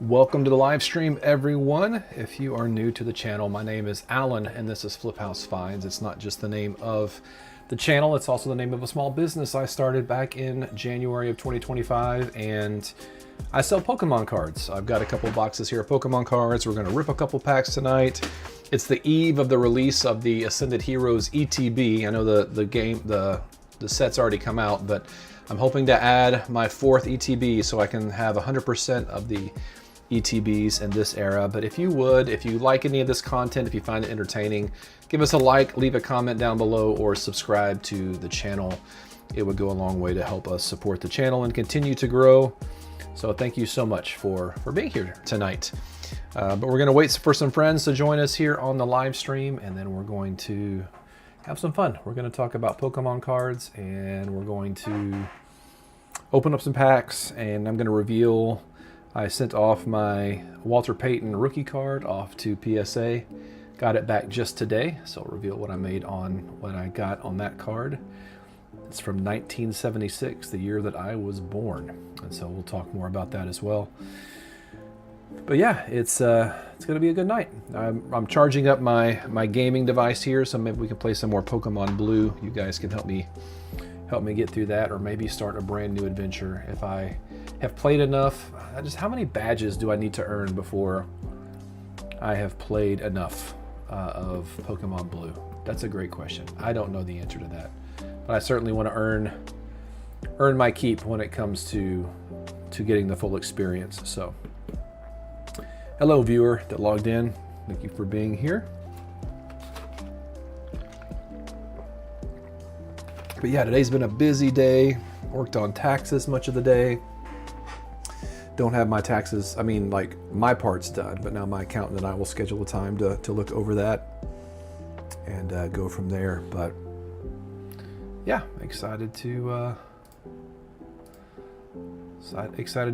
Welcome to the live stream, everyone. If you are new to the channel, my name is Alan and this is Flip House Finds. It's not just the name of the channel, it's also the name of a small business I started back in January of 2025, and I sell Pokemon cards. I've got a couple boxes here of Pokemon cards. We're going to rip a couple packs tonight. It's the eve of the release of the Ascended Heroes ETB. I know the set's already come out, but I'm hoping to add my 4th ETB so I can have 100% of the ETBs in this era. But if you like any of this content, if you find it entertaining, give us a like, leave a comment down below, or subscribe to the channel. It would go a long way to help us support the channel and continue to grow. So thank you so much for being here tonight. But we're going to wait for some friends to join us here on the live stream, and then we're going to have some fun. We're going to talk about Pokemon cards, and we're going to open up some packs, and I'm going to reveal. I sent off my Walter Payton rookie card off to PSA. Got it back just today, so I'll reveal what I made on what I got on that card. It's from 1976, the year that I was born, and so we'll talk more about that as well. But yeah, it's gonna be a good night. I'm charging up my gaming device here, so maybe we can play some more Pokemon Blue. You guys can help me get through that, or maybe start a brand new adventure if I have played enough. Just how many badges do I need to earn before I have played enough of Pokemon Blue? That's a great question. I don't know the answer to that, but I certainly want to earn my keep when it comes to getting the full experience. So, hello viewer that logged in. Thank you for being here. But yeah, today's been a busy day. Worked on taxes much of the day. Don't have my taxes, like my part's done, but now my accountant and I will schedule a time to look over that and go from there. But yeah, excited to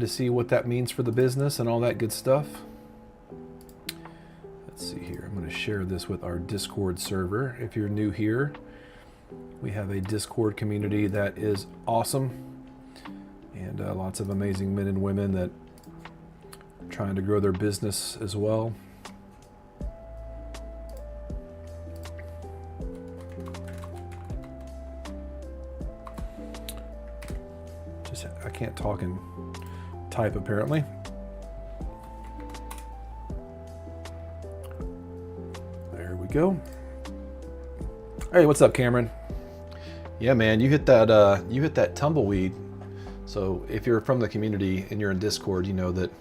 see what that means for the business and all that good stuff. Let's see here. I'm going to share this with our Discord server. If you're new here, we have a Discord community that is awesome. And lots of amazing men and women that are trying to grow their business as well. I can't talk and type apparently. There we go. Hey, what's up, Cameron? Yeah, man, you hit that tumbleweed. So if you're from the community and you're in Discord, you know that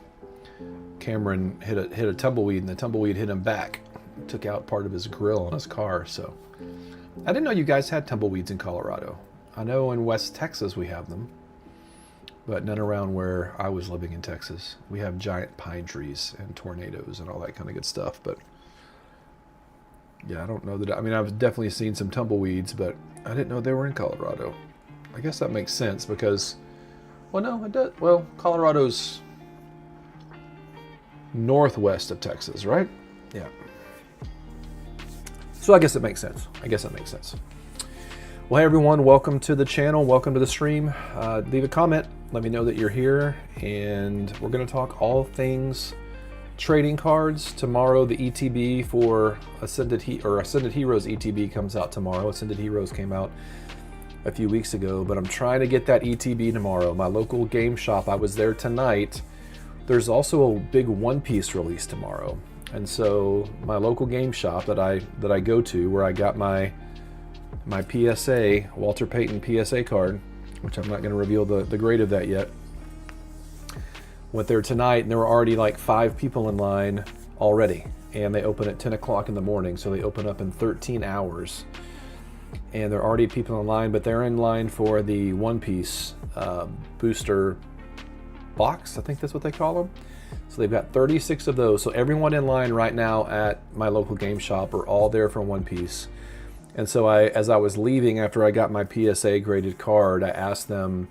Cameron hit a tumbleweed, and the tumbleweed hit him back, took out part of his grill on his car. So I didn't know you guys had tumbleweeds in Colorado. I know in West Texas we have them, but none around where I was living in Texas. We have giant pine trees and tornadoes and all that kind of good stuff. But yeah, I don't know that. I've definitely seen some tumbleweeds, but I didn't know they were in Colorado. I guess that makes sense because, well, no, it does. Well, Colorado's northwest of Texas, right? Yeah. So I guess it makes sense. Well, hey everyone, welcome to the channel. Welcome to the stream. Leave a comment. Let me know that you're here, and we're going to talk all things trading cards. Tomorrow, the ETB for Ascended Heroes ETB comes out tomorrow. Ascended Heroes came out a few weeks ago, but I'm trying to get that ETB tomorrow. My local game shop, I was there tonight. There's also a big One Piece release tomorrow, and so my local game shop that I go to, where I got my PSA Walter Payton PSA card, which I'm not going to reveal the grade of that yet. Went there tonight, and there were already like 5 people in line already, and they open at 10 o'clock in the morning, so they open up in 13 hours. And there are already people in line, but they're in line for the One Piece booster box. I think that's what they call them. So they've got 36 of those. So everyone in line right now at my local game shop are all there for One Piece. And so as I was leaving after I got my PSA graded card, I asked them,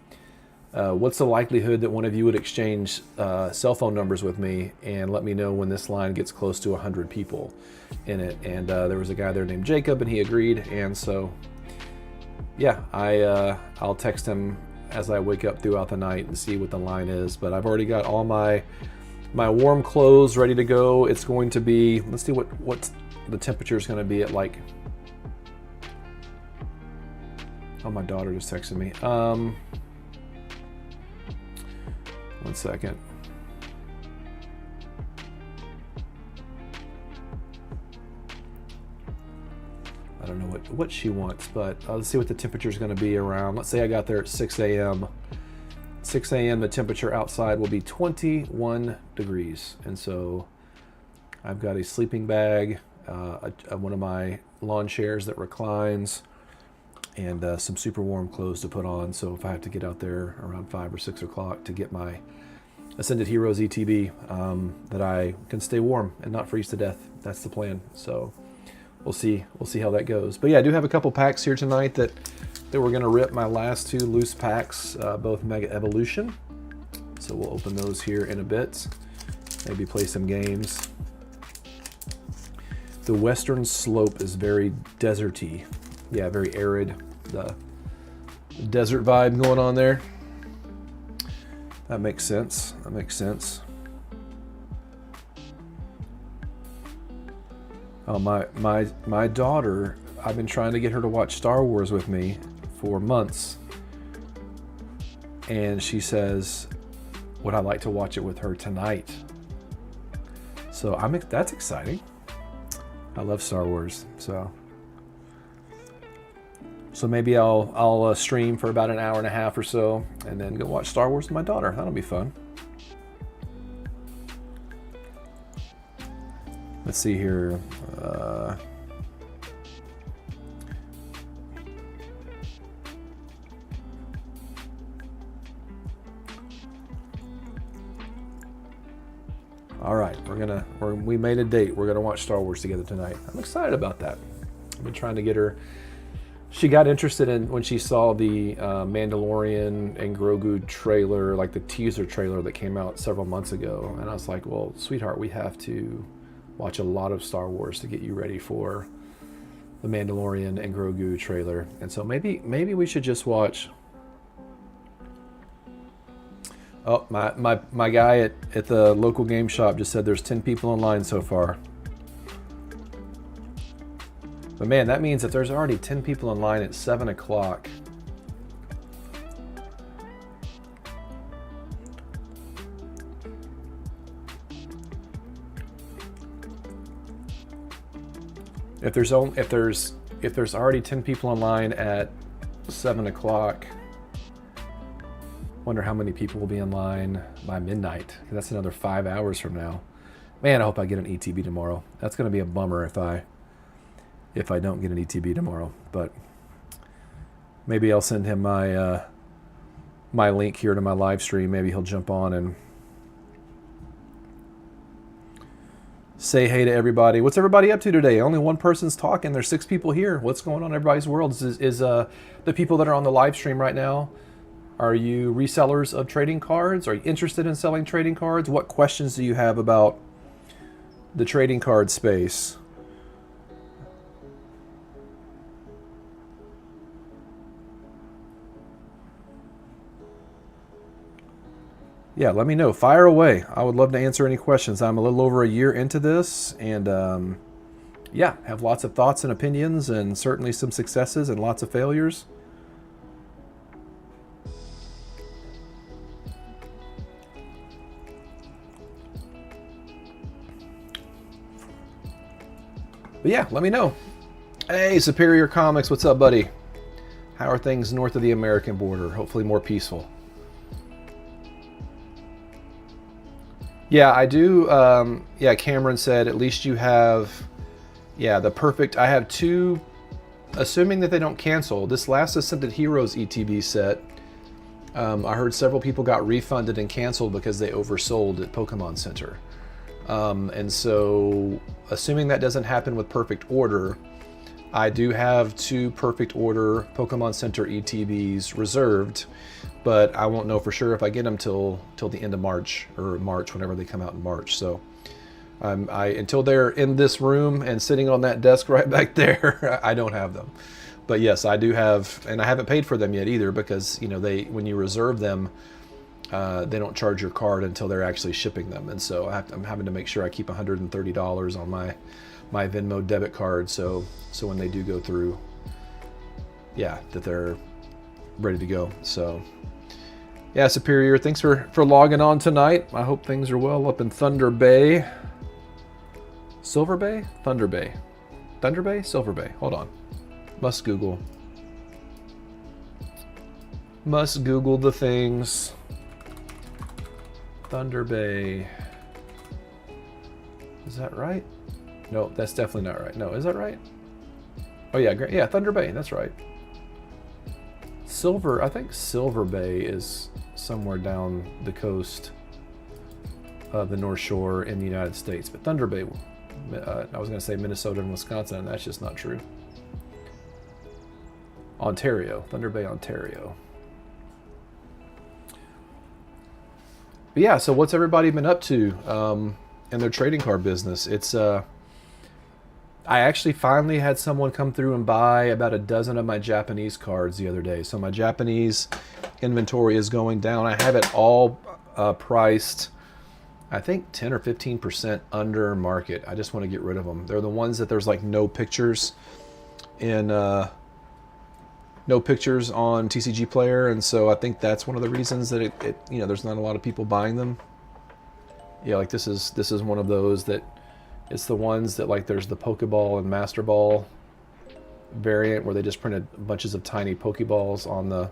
what's the likelihood that one of you would exchange cell phone numbers with me and let me know when this line gets close to 100 people in it? And there was a guy there named Jacob, and he agreed. And so yeah, I'll text him as I wake up throughout the night and see what the line is. But I've already got all my my warm clothes ready to go. It's going to be, let's see what the temperature is going to be at, like, oh, my daughter just texted me. 1 second. I don't know what she wants, but let's see what the temperature is going to be around. Let's say I got there at 6 a.m. 6 a.m. the temperature outside will be 21 degrees. And so I've got a sleeping bag, one of my lawn chairs that reclines, and some super warm clothes to put on. So if I have to get out there around 5 or 6 o'clock to get my Ascended Heroes ETB, that I can stay warm and not freeze to death. That's the plan. So we'll see how that goes. But yeah, I do have a couple packs here tonight that we're going to rip. My last 2 loose packs, both Mega Evolution. So we'll open those here in a bit. Maybe play some games. The Western Slope is very deserty. Yeah, very arid. The desert vibe going on there. That makes sense. That makes sense. Oh, my daughter, I've been trying to get her to watch Star Wars with me for months. And she says, would I like to watch it with her tonight? So that's exciting. I love Star Wars. So maybe I'll stream for about an hour and a half or so and then go watch Star Wars with my daughter. That'll be fun. Let's see here. All right, we made a date. We're gonna watch Star Wars together tonight. I'm excited about that. I've been trying to get her. She got interested in when she saw the Mandalorian and Grogu trailer, like the teaser trailer that came out several months ago. And I was like, well, sweetheart, we have to watch a lot of Star Wars to get you ready for the Mandalorian and Grogu trailer. And so maybe we should just watch. Oh, my guy at the local game shop just said there's 10 people in line so far. But man, that means if there's already 10 people in line at 7 o'clock, if there's already 10 people in line at 7 o'clock, wonder how many people will be in line by midnight. That's another 5 hours from now. Man, I hope I get an ETB tomorrow. That's going to be a bummer if I don't get an ETB tomorrow. But maybe I'll send him my my link here to my live stream. Maybe he'll jump on and say hey to everybody. What's everybody up to today? Only one person's talking. There's 6 people here. What's going on in everybody's world? Is the people that are on the live stream right now, are you resellers of trading cards? Are you interested in selling trading cards? What questions do you have about the trading card space? Yeah, let me know. Fire away. I would love to answer any questions. I'm a little over a year into this, and yeah, have lots of thoughts and opinions, and certainly some successes and lots of failures. But yeah, let me know. Hey, Superior Comics, what's up, buddy? How are things north of the American border? Hopefully more peaceful. Yeah, I do. Yeah, Cameron said at least you have, yeah, the perfect. I have 2, assuming that they don't cancel. This last Ascended Heroes ETB set, I heard several people got refunded and canceled because they oversold at Pokémon Center. And so, assuming that doesn't happen with Perfect Order, I do have 2 Perfect Order Pokemon Center ETBs reserved, but I won't know for sure if I get them till the end of March, or March, whenever they come out in March. So, until they're in this room and sitting on that desk right back there, I don't have them. But yes, I do have, and I haven't paid for them yet either, because when you reserve them, they don't charge your card until they're actually shipping them. And so I'm having to make sure I keep $130 on my Venmo debit card. So when they do go through, yeah, that they're ready to go. So yeah, Superior, thanks for logging on tonight. I hope things are well up in Thunder Bay. Silver Bay? Thunder Bay. Thunder Bay? Silver Bay. Hold on. Must Google the things. Thunder Bay. Is that right? No, that's definitely not right. No, is that right? Oh yeah, great. Yeah, Thunder Bay, that's right. I think Silver Bay is somewhere down the coast of the North Shore in the United States. But Thunder Bay, I was going to say Minnesota and Wisconsin, and that's just not true. Ontario, Thunder Bay, Ontario. But yeah, so what's everybody been up to in their trading card business? It's I actually finally had someone come through and buy about a dozen of my Japanese cards the other day. So my Japanese inventory is going down. I have it all priced, I think 10 or 15% under market. I just want to get rid of them. They're the ones that there's like no pictures in no pictures on TCG Player, and so I think that's one of the reasons that it there's not a lot of people buying them. Yeah, like this is one of those that it's the ones that like there's the Pokeball and Master Ball variant where they just printed bunches of tiny Pokeballs on the.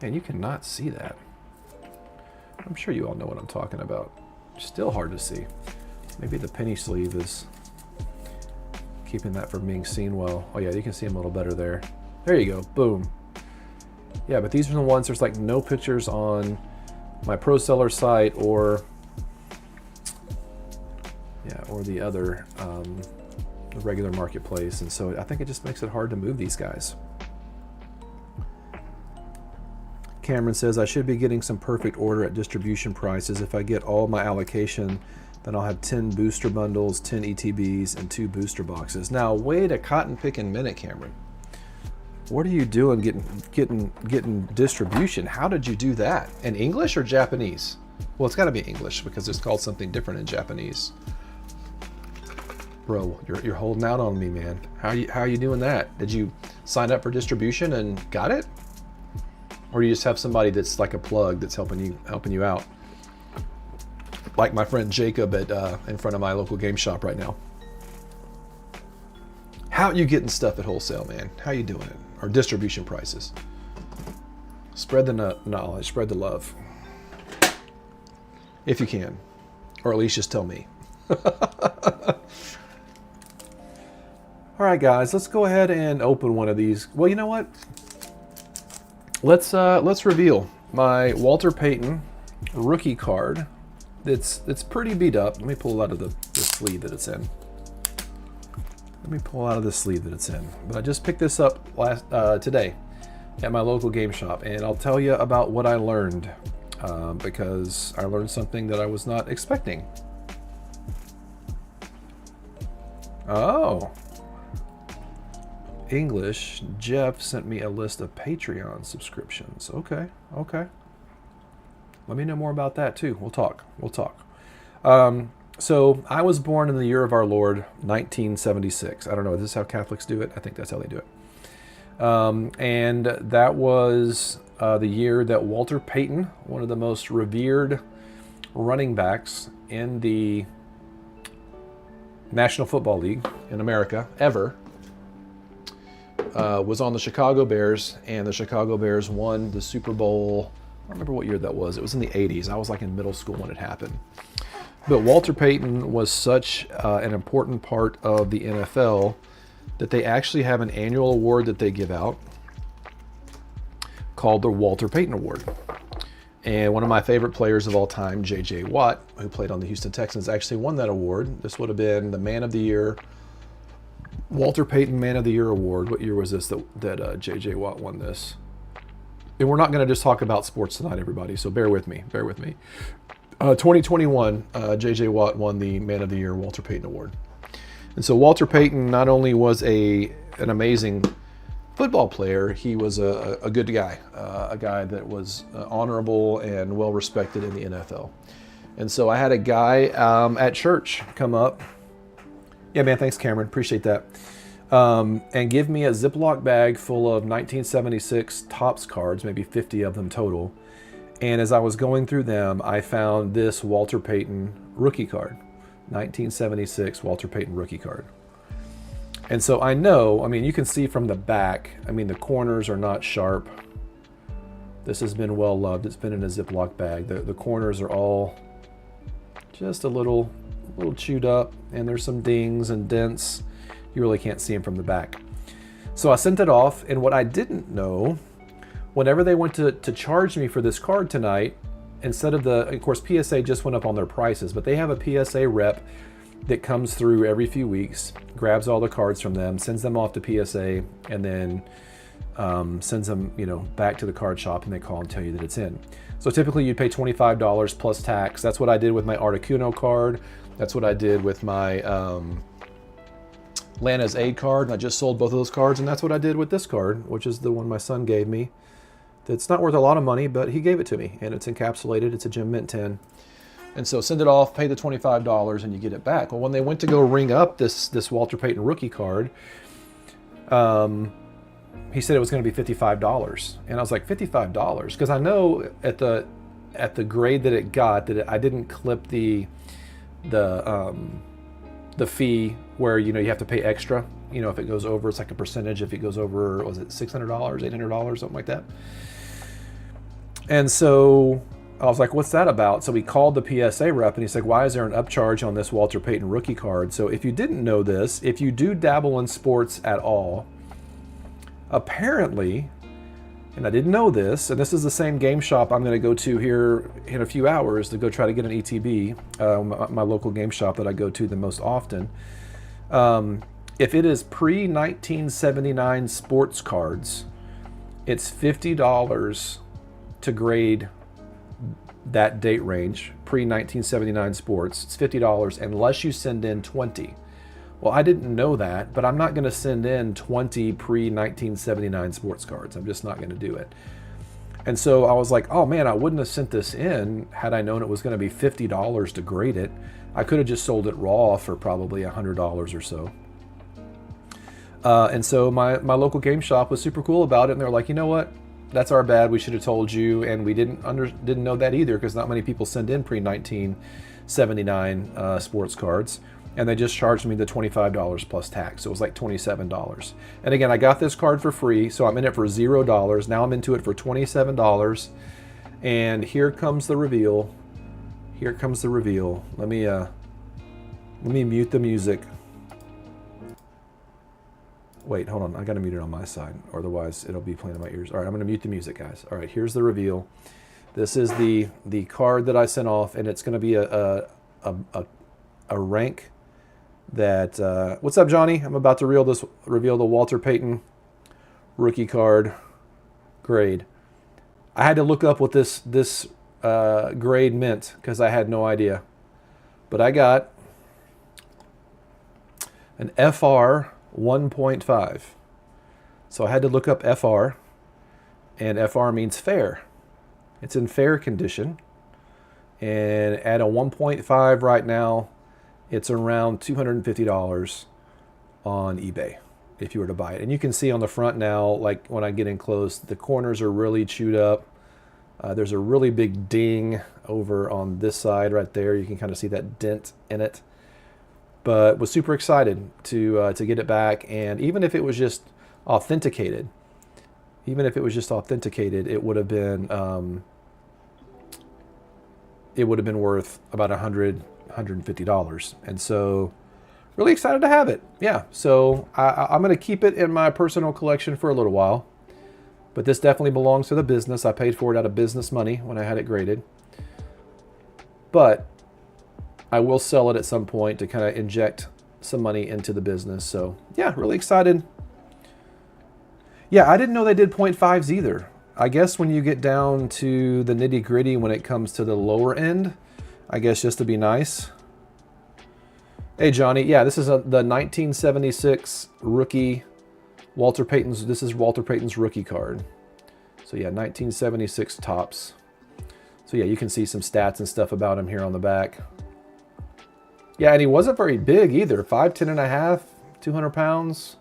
Man, you cannot see that. I'm sure you all know what I'm talking about. Still hard to see. Maybe the penny sleeve is keeping that from being seen well. Oh yeah, you can see them a little better there. There you go, boom. Yeah, but these are the ones, there's like no pictures on my Pro Seller site or the other the regular marketplace, and so I think it just makes it hard to move these guys. Cameron says, I should be getting some perfect order at distribution prices. If I get all my allocation, then I'll have 10 booster bundles, 10 ETBs, and 2 booster boxes. Now, wait a cotton picking minute, Cameron. What are you doing getting distribution? How did you do that? In English or Japanese? Well, it's got to be English because it's called something different in Japanese. Bro, you're holding out on me, man. How are you doing that? Did you sign up for distribution and got it? Or you just have somebody that's like a plug that's helping you out? Like my friend Jacob at in front of my local game shop right now. How you getting stuff at wholesale, man? How you doing it? Or distribution prices? Spread the knowledge, spread the love. If you can. Or at least just tell me. All right, guys, let's go ahead and open one of these. Well, you know what? Let's reveal my Walter Payton rookie card. It's pretty beat up. Let me pull out of the sleeve that it's in. But I just picked this up today at my local game shop, and I'll tell you about what I learned because I learned something that I was not expecting. Oh. English. Jeff sent me a list of Patreon subscriptions. Okay. Let me know more about that too. We'll talk. So I was born in the year of our Lord, 1976. I don't know, is this how Catholics do it? I think that's how they do it. And that was the year that Walter Payton, one of the most revered running backs in the National Football League in America ever, was on the Chicago Bears, and the Chicago Bears won the Super Bowl. I don't remember what year that was. It was in the 80s. I was like in middle school when it happened. But Walter Payton was such an important part of the NFL that they actually have an annual award that they give out called the Walter Payton Award. And one of my favorite players of all time, J.J. Watt, who played on the Houston Texans, actually won that award. This would have been the Man of the Year, Walter Payton Man of the Year Award. What year was this that J.J. Watt won this? And we're not going to just talk about sports tonight, everybody, so bear with me. 2021, J.J. Watt won the Man of the Year Walter Payton Award. And so Walter Payton not only was an amazing football player, he was a good guy, a guy that was honorable and well respected in the NFL. And so I had a guy at church come up. Yeah, man, thanks, Cameron. Appreciate that. And give me a Ziploc bag full of 1976 Topps cards, maybe 50 of them total. And as I was going through them, I found this Walter Payton rookie card, 1976 Walter Payton rookie card. And so I know, I mean, you can see from the back, I mean, the corners are not sharp. This has been well loved. It's been in a Ziploc bag. The corners are all just a little chewed up, and there's some dings and dents. You really can't see them from the back. So I sent it off, and what I didn't know, whenever they went to charge me for this card tonight, instead of of course, PSA just went up on their prices, but they have a PSA rep that comes through every few weeks, grabs all the cards from them, sends them off to PSA, and then sends them, back to the card shop, and they call and tell you that it's in. So typically you'd pay $25 plus tax. That's what I did with my Articuno card. That's what I did with my Lana's Aid card, and I just sold both of those cards, and that's what I did with this card, which is the one my son gave me. That's not worth a lot of money, but he gave it to me, and it's encapsulated. It's a Gem Mint 10. And so send it off, pay the $25, and you get it back. Well, when they went to go ring up this Walter Payton rookie card, he said it was going to be $55, and I was like, $55? Because I know at the grade that it got, that I didn't clip the fee where you have to pay extra. If it goes over, it's like a percentage. If it goes over, was it $600, $800, something like that? And so I was like, what's that about? So we called the PSA rep, and he's like, why is there an upcharge on this Walter Payton rookie card? So if you didn't know this, if you do dabble in sports at all, apparently, and I didn't know this, and this is the same game shop I'm going to go to here in a few hours to go try to get an ETB, my local game shop that I go to the most often. If it is pre-1979 sports cards, it's $50 to grade that date range, pre-1979 sports. It's $50 unless you send in 20. Well, I didn't know that, but I'm not going to send in 20 pre-1979 sports cards. I'm just not going to do it. And so I was like, oh man, I wouldn't have sent this in had I known it was going to be $50 to grade it. I could have just sold it raw for probably $100 or so. And so my local game shop was super cool about it, and they were like, you know what? That's our bad. We should have told you, and we didn't know that either, because not many people send in pre-1979 sports cards. And they just charged me the $25 plus tax. So it was like $27. And again, I got this card for free, so I'm in it for $0. Now I'm into it for $27. And here comes the reveal. Here comes the reveal. Let me mute the music. Wait, hold on. I gotta mute it on my side, or otherwise it'll be playing in my ears. All right, I'm gonna mute the music, guys. All right, here's the reveal. This is the card that I sent off, and it's gonna be a rank that what's up, Johnny? I'm about to reveal the Walter Payton rookie card grade. I had to look up what this grade meant because I had no idea, but I got an FR 1.5. So I had to look up FR, and FR means fair. It's in fair condition, and at a 1.5 right now, it's around $250 on eBay if you were to buy it. And you can see on the front now, like when I get in close, the corners are really chewed up. There's a really big ding over on this side right there. You can kind of see that dent in it. But was super excited to get it back. And even if it was just authenticated, it would have been worth about $150. And so really excited to have it. Yeah, so I'm going to keep it in my personal collection for a little while, but this definitely belongs to the business. I paid for it out of business money when I had it graded, but I will sell it at some point to kind of inject some money into the business. So yeah, really excited. Yeah, I didn't know they did 0.5s either. I guess when you get down to the nitty gritty, when it comes to the lower end, I guess just to be nice. Hey, Johnny. Yeah, this is the 1976 rookie Walter Payton's, this is Walter Payton's rookie card. So yeah, 1976 tops. So yeah, you can see some stats and stuff about him here on the back. Yeah, and he wasn't very big either. 5'10 and a half, 200 pounds.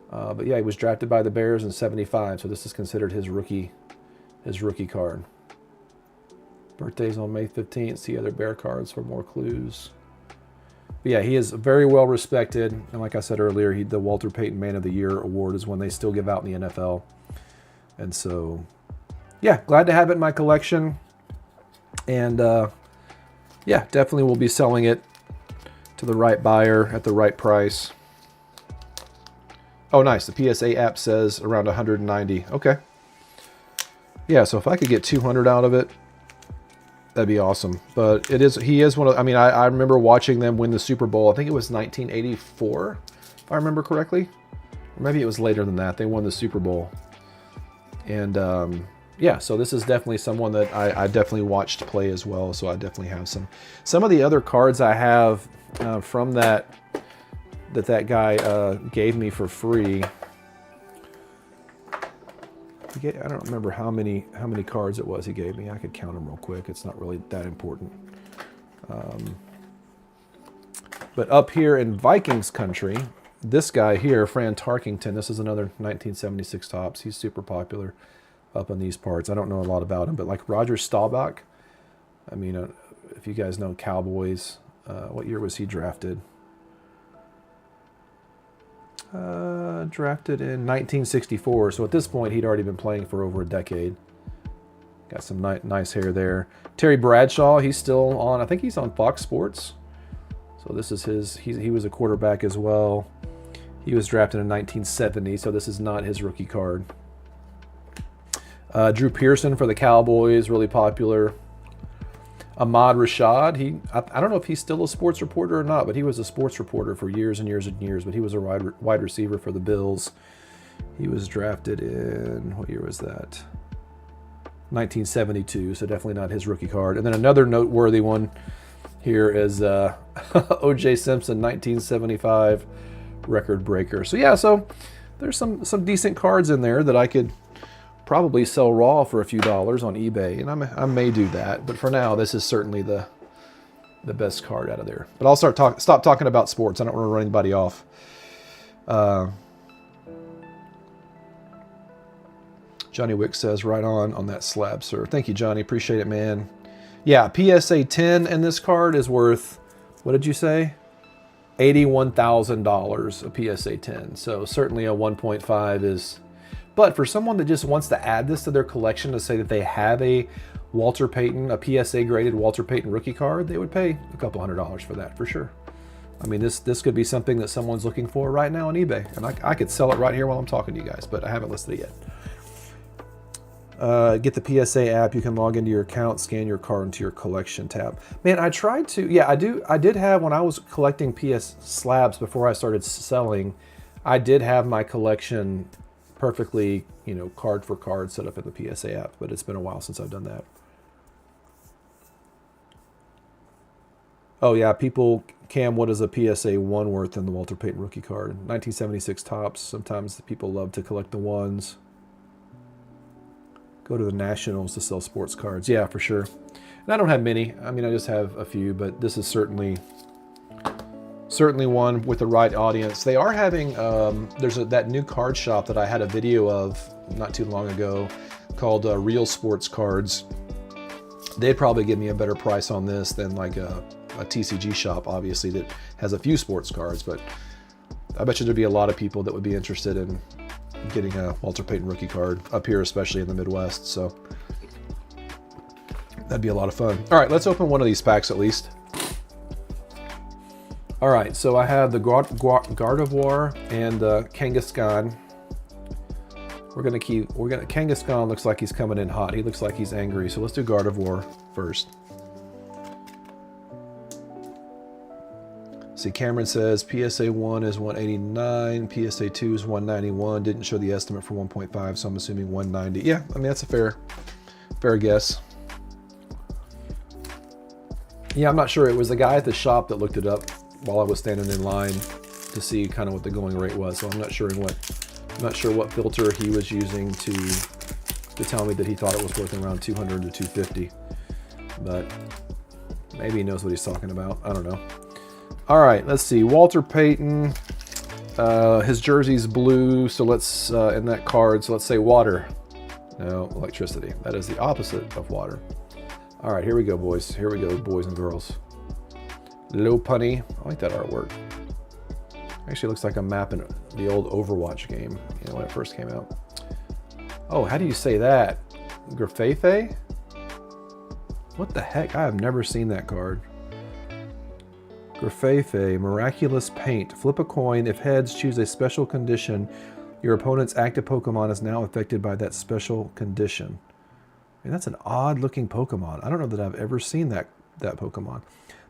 But yeah, he was drafted by the Bears in 75, so this is considered his rookie card. Birthday's on May 15th. See other Bear cards for more clues. But yeah, he is very well respected. And like I said earlier, the Walter Payton Man of the Year award is one they still give out in the NFL. And so, yeah, glad to have it in my collection. And yeah, definitely will be selling it to the right buyer at the right price. Oh, nice. The PSA app says around 190. Okay. Yeah, so if I could get 200 out of it, that'd be awesome. But he is one of, I mean, I remember watching them win the Super Bowl. I think it was 1984, if I remember correctly. Or maybe it was later than that. They won the Super Bowl. And yeah, so this is definitely someone that I definitely watched play as well. So I definitely have some of the other cards I have from that guy gave me for free. I don't remember how many cards it was he gave me. I could count them real quick. It's not really that important. But up here in Vikings country, this guy here, Fran Tarkington, this is another 1976 tops. He's super popular up in these parts. I don't know a lot about him, but like Roger Staubach, I mean, if you guys know Cowboys, what year was he drafted? Drafted in 1964, so at this point he'd already been playing for over a decade. Got some nice hair there. Terry Bradshaw, he's still on, I think he's on Fox Sports. So this is he was a quarterback as well. He was drafted in 1970, so this is not his rookie card. Drew Pearson for the Cowboys, really popular. Ahmad Rashad, I don't know if he's still a sports reporter or not, but he was a sports reporter for years and years and years, but he was a wide receiver for the Bills. He was drafted in, what year was that? 1972, so definitely not his rookie card. And then another noteworthy one here is O.J. Simpson, 1975 record breaker. So yeah, so there's some decent cards in there that I could probably sell raw for a few dollars on eBay, and I may do that. But for now, this is certainly the best card out of there. But I'll stop talking about sports. I don't want to run anybody off. Johnny Wick says, right on that slab, sir. Thank you, Johnny. Appreciate it, man. Yeah, PSA 10 in this card is worth, what did you say? $81,000 a PSA 10. So certainly a 1.5 is... But for someone that just wants to add this to their collection to say that they have a Walter Payton, a PSA graded Walter Payton rookie card, they would pay a couple $100 for that for sure. I mean, this could be something that someone's looking for right now on eBay, and I could sell it right here while I'm talking to you guys, but I haven't listed it yet. Get the PSA app. You can log into your account, scan your card into your collection tab. Man, I tried to. Yeah, I did have, when I was collecting PS slabs before I started selling, I did have my collection perfectly, card for card set up in the PSA app, but it's been a while since I've done that. Oh yeah, Cam, what is a PSA 1 worth in the Walter Payton rookie card? 1976 tops. Sometimes the people love to collect the ones. Go to the Nationals to sell sports cards. Yeah, for sure. And I don't have many. I mean, I just have a few, but this is certainly one with the right audience. They are having, there's that new card shop that I had a video of not too long ago called Real Sports Cards. They'd probably give me a better price on this than like a TCG shop, obviously, that has a few sports cards, but I bet you there'd be a lot of people that would be interested in getting a Walter Payton rookie card up here, especially in the Midwest, so that'd be a lot of fun. All right, let's open one of these packs at least. All right, so I have the Gardevoir and the Kangaskhan. Kangaskhan looks like he's coming in hot. He looks like he's angry, so let's do Gardevoir first. See, Cameron says PSA 1 is 189, PSA 2 is 191. Didn't show the estimate for 1.5, so I'm assuming 190. Yeah, I mean, that's a fair guess. Yeah, I'm not sure. It was the guy at the shop that looked it up while I was standing in line. to see kind of what the going rate was. So I'm not sure what filter he was using to tell me that he thought it was worth around 200 to 250. But maybe he knows what he's talking about. I don't know. All right, let's see. Walter Payton. His jersey's blue, so let's, in that card, so let's say water. No, electricity. That is the opposite of water. All right, here we go, boys. Here we go, boys and girls. Low punny. I like that artwork. Actually looks like a map in the old Overwatch game, you know, when it first came out. Oh, how do you say that? Grafefe? What the heck? I have never seen that card. Grafefe, Miraculous Paint. Flip a coin. If heads, choose a special condition. Your opponent's active Pokemon is now affected by that special condition. I mean, that's an odd-looking Pokemon. I don't know that I've ever seen that Pokemon.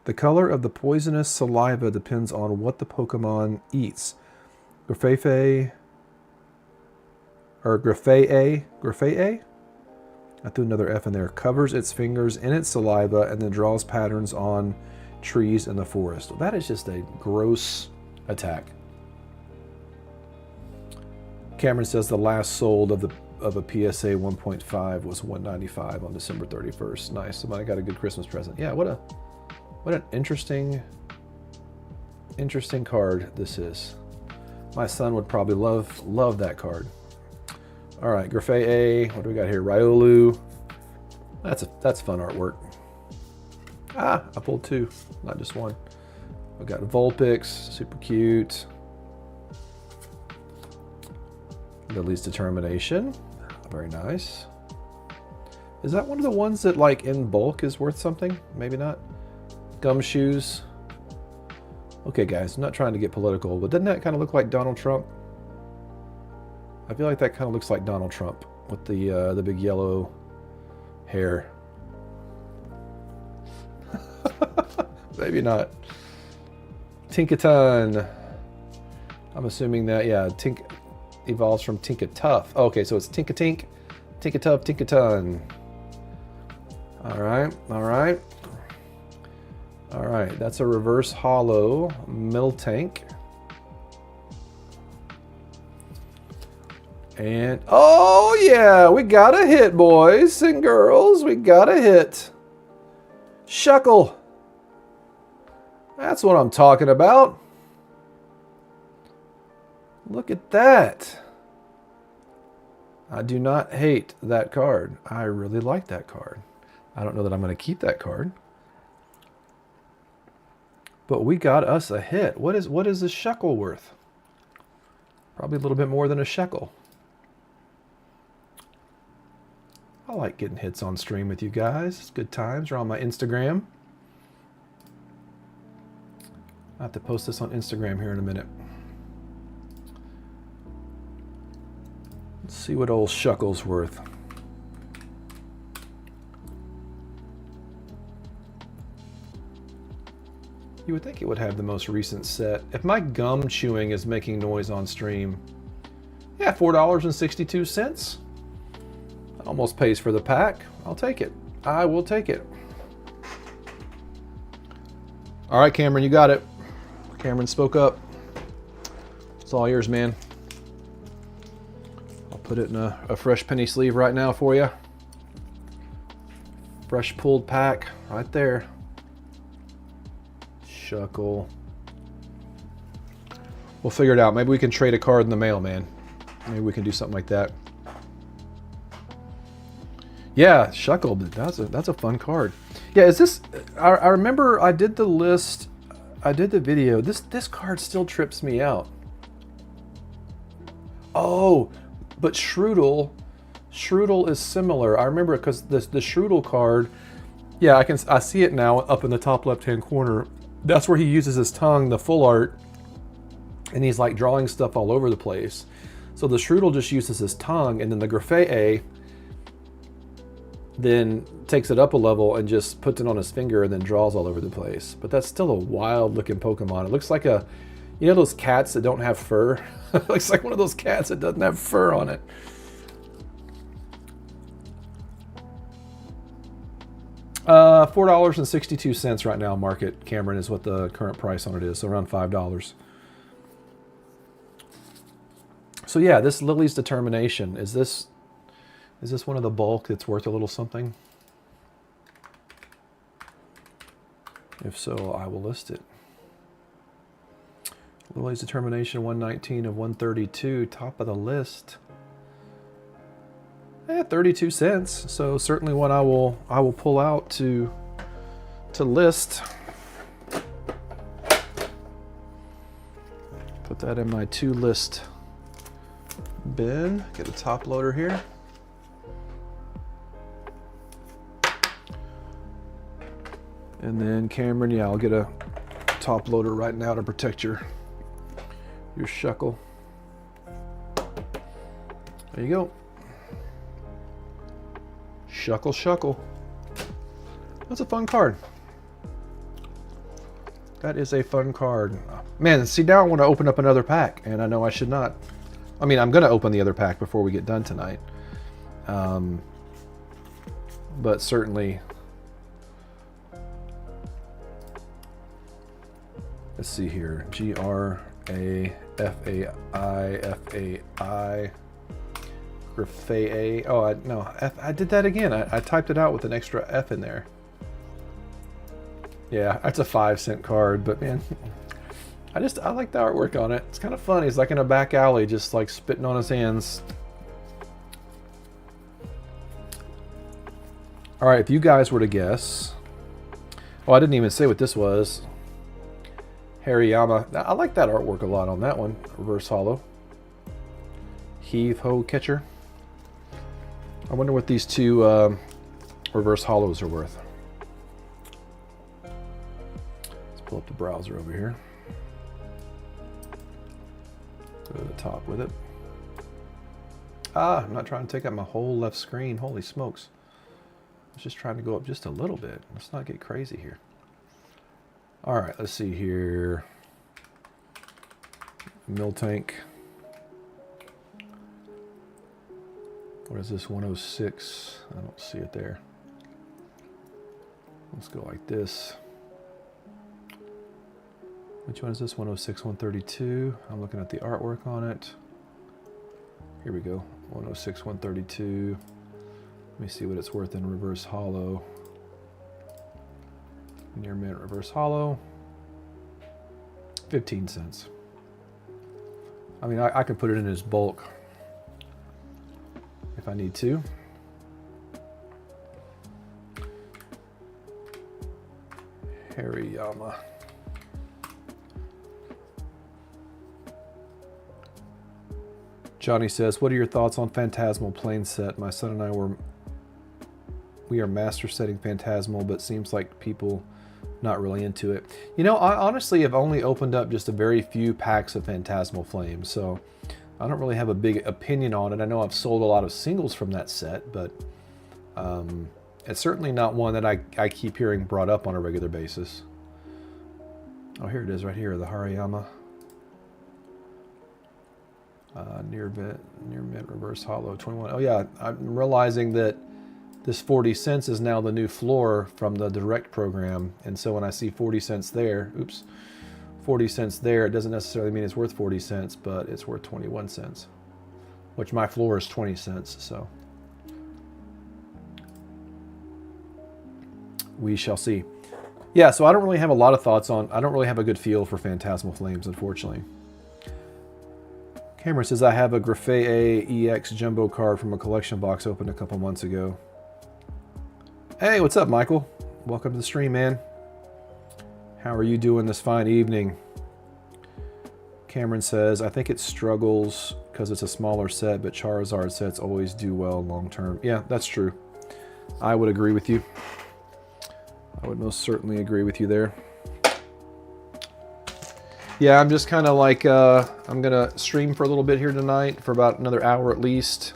The color of the poisonous saliva depends on what the Pokemon eats. Grafefe, or Grafee? I threw another F in there. Covers its fingers in its saliva and then draws patterns on trees in the forest. That is just a gross attack. Cameron says the last sold of a PSA 1.5 was $195 on December 31st. Nice. Somebody got a good Christmas present. Yeah, what an interesting card this is. My son would probably love that card. All right, Grafee. What do we got here? Riolu. That's fun artwork. Ah, I pulled two, not just one. We got Vulpix, super cute. Lily's Determination, very nice. Is that one of the ones that, like, in bulk is worth something? Maybe not. Gumshoes. Okay, guys, I'm not trying to get political, but doesn't that kind of look like Donald Trump? I feel like that kind of looks like Donald Trump with the big yellow hair. Maybe not. Tinkaton. I'm assuming that, yeah, Tink evolves from Tinkatuff. Oh, okay, so it's Tinkatink, Tinkatuff, Tinkaton. All right, all right. All right, that's a reverse hollow Miltank. And, oh yeah, we got a hit, boys and girls. We got a hit. Shuckle. That's what I'm talking about. Look at that. I do not hate that card. I really like that card. I don't know that I'm going to keep that card. But we got us a hit. What is a shekel worth? Probably a little bit more than a shekel. I like getting hits on stream with you guys. It's good times. You're on my Instagram. I have to post this on Instagram here in a minute. Let's see what old Shuckle's worth. You would think it would have the most recent set. If my gum chewing is making noise on stream, yeah, $4.62. Almost pays for the pack. I'll take it. I will take it. All right, Cameron, you got it. Cameron spoke up. It's all yours, man. I'll put it in a fresh penny sleeve right now for you. Fresh pulled pack right there. Shuckle. We'll figure it out. Maybe we can trade a card in the mail, man. Maybe we can do something like that. Yeah, Shuckle. That's a fun card. Yeah, is this? I remember I did the list. I did the video. This card still trips me out. Oh, but Shroodle is similar. I remember it because the Shroodle card. Yeah, I see it now up in the top left-hand corner. That's where he uses his tongue, the full art, and he's like drawing stuff all over the place. So the Shroodle just uses his tongue, and then the Grafee then takes it up a level and just puts it on his finger and then draws all over the place. But that's still a wild looking Pokemon. It looks like you know those cats that don't have fur? It looks like one of those cats that doesn't have fur on it. $4.62 right now market, Cameron, is what the current price on it is, so around $5. So yeah, this Lily's Determination, is this one of the bulk that's worth a little something? If so, I will list it. Lily's Determination, 119 of 132, top of the list. 32 cents. So certainly one I will pull out to list. Put that in my to list bin. Get a top loader here. And then Cameron, yeah, I'll get a top loader right now to protect your shuckle. There you go. Shuckle. That's a fun card. That is a fun card. Man, see, now I want to open up another pack, and I know I should not. I mean, I'm going to open the other pack before we get done tonight. But certainly, let's see here. Grafai. Grafai. Oh, no, I did that again. I typed it out with an extra F in there. Yeah, that's a 5-cent card, but man, I like the artwork on it. It's kind of fun. He's like in a back alley, just like spitting on his hands. All right, if you guys were to guess, oh, I didn't even say what this was. Hariyama. I like that artwork a lot on that one. Reverse hollow. Heave ho catcher. I wonder what these two reverse hollows are worth. Let's pull up the browser over here. Go to the top with it. I'm not trying to take up my whole left screen. Holy smokes. I was just trying to go up just a little bit. Let's not get crazy here. All right, let's see here. Mill tank. What is this, 106? I don't see it there. Let's go like this. Which one is this? 106, 132. I'm looking at the artwork on it. Here we go. 106, 132. Let me see what it's worth in reverse hollow. Near mint reverse hollow. 15 cents. I mean, I can put it in as bulk if I need to. Hariyama. Johnny says, what are your thoughts on Phantasmal plane set? My son and I we are master setting Phantasmal, but seems like people not really into it. You know, I honestly have only opened up just a very few packs of Phantasmal Flames, so I don't really have a big opinion on it. I know I've sold a lot of singles from that set, but it's certainly not one that I keep hearing brought up on a regular basis. Oh, here it is right here, the Hariyama. Near mint reverse hollow 21. Oh yeah, I'm realizing that this 40 cents is now the new floor from the direct program, and so when I see 40 cents there, 40 cents there, it doesn't necessarily mean it's worth 40 cents, but it's worth 21 cents, which my floor is 20 cents, so we shall see. Yeah, so I don't really have a lot of thoughts on, I don't really have a good feel for Phantasmal Flames, unfortunately. Cameron says, I have a Grafai EX Jumbo card from a collection box opened a couple months ago. Hey, what's up, Michael? Welcome to the stream, man. How are you doing this fine evening? Cameron says, I think it struggles because it's a smaller set, but Charizard sets always do well long term. Yeah, that's true. I would agree with you. I would most certainly agree with you there. Yeah, I'm just kind of like, I'm going to stream for a little bit here tonight for about another hour at least.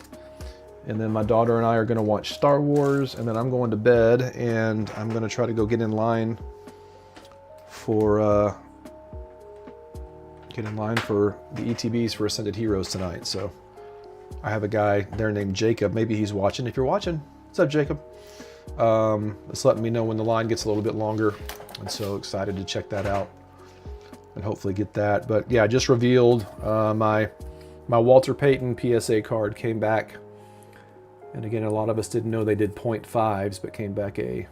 And then my daughter and I are going to watch Star Wars, and then I'm going to bed, and I'm going to try to go get in line for the ETBs for Ascended Heroes tonight. So I have a guy there named Jacob. Maybe he's watching. If you're watching, what's up, Jacob? It's letting me know when the line gets a little bit longer, and so excited to check that out and hopefully get that. But yeah, I just revealed my My Walter Payton PSA card came back. And again, a lot of us didn't know they did 0.5s, but came back a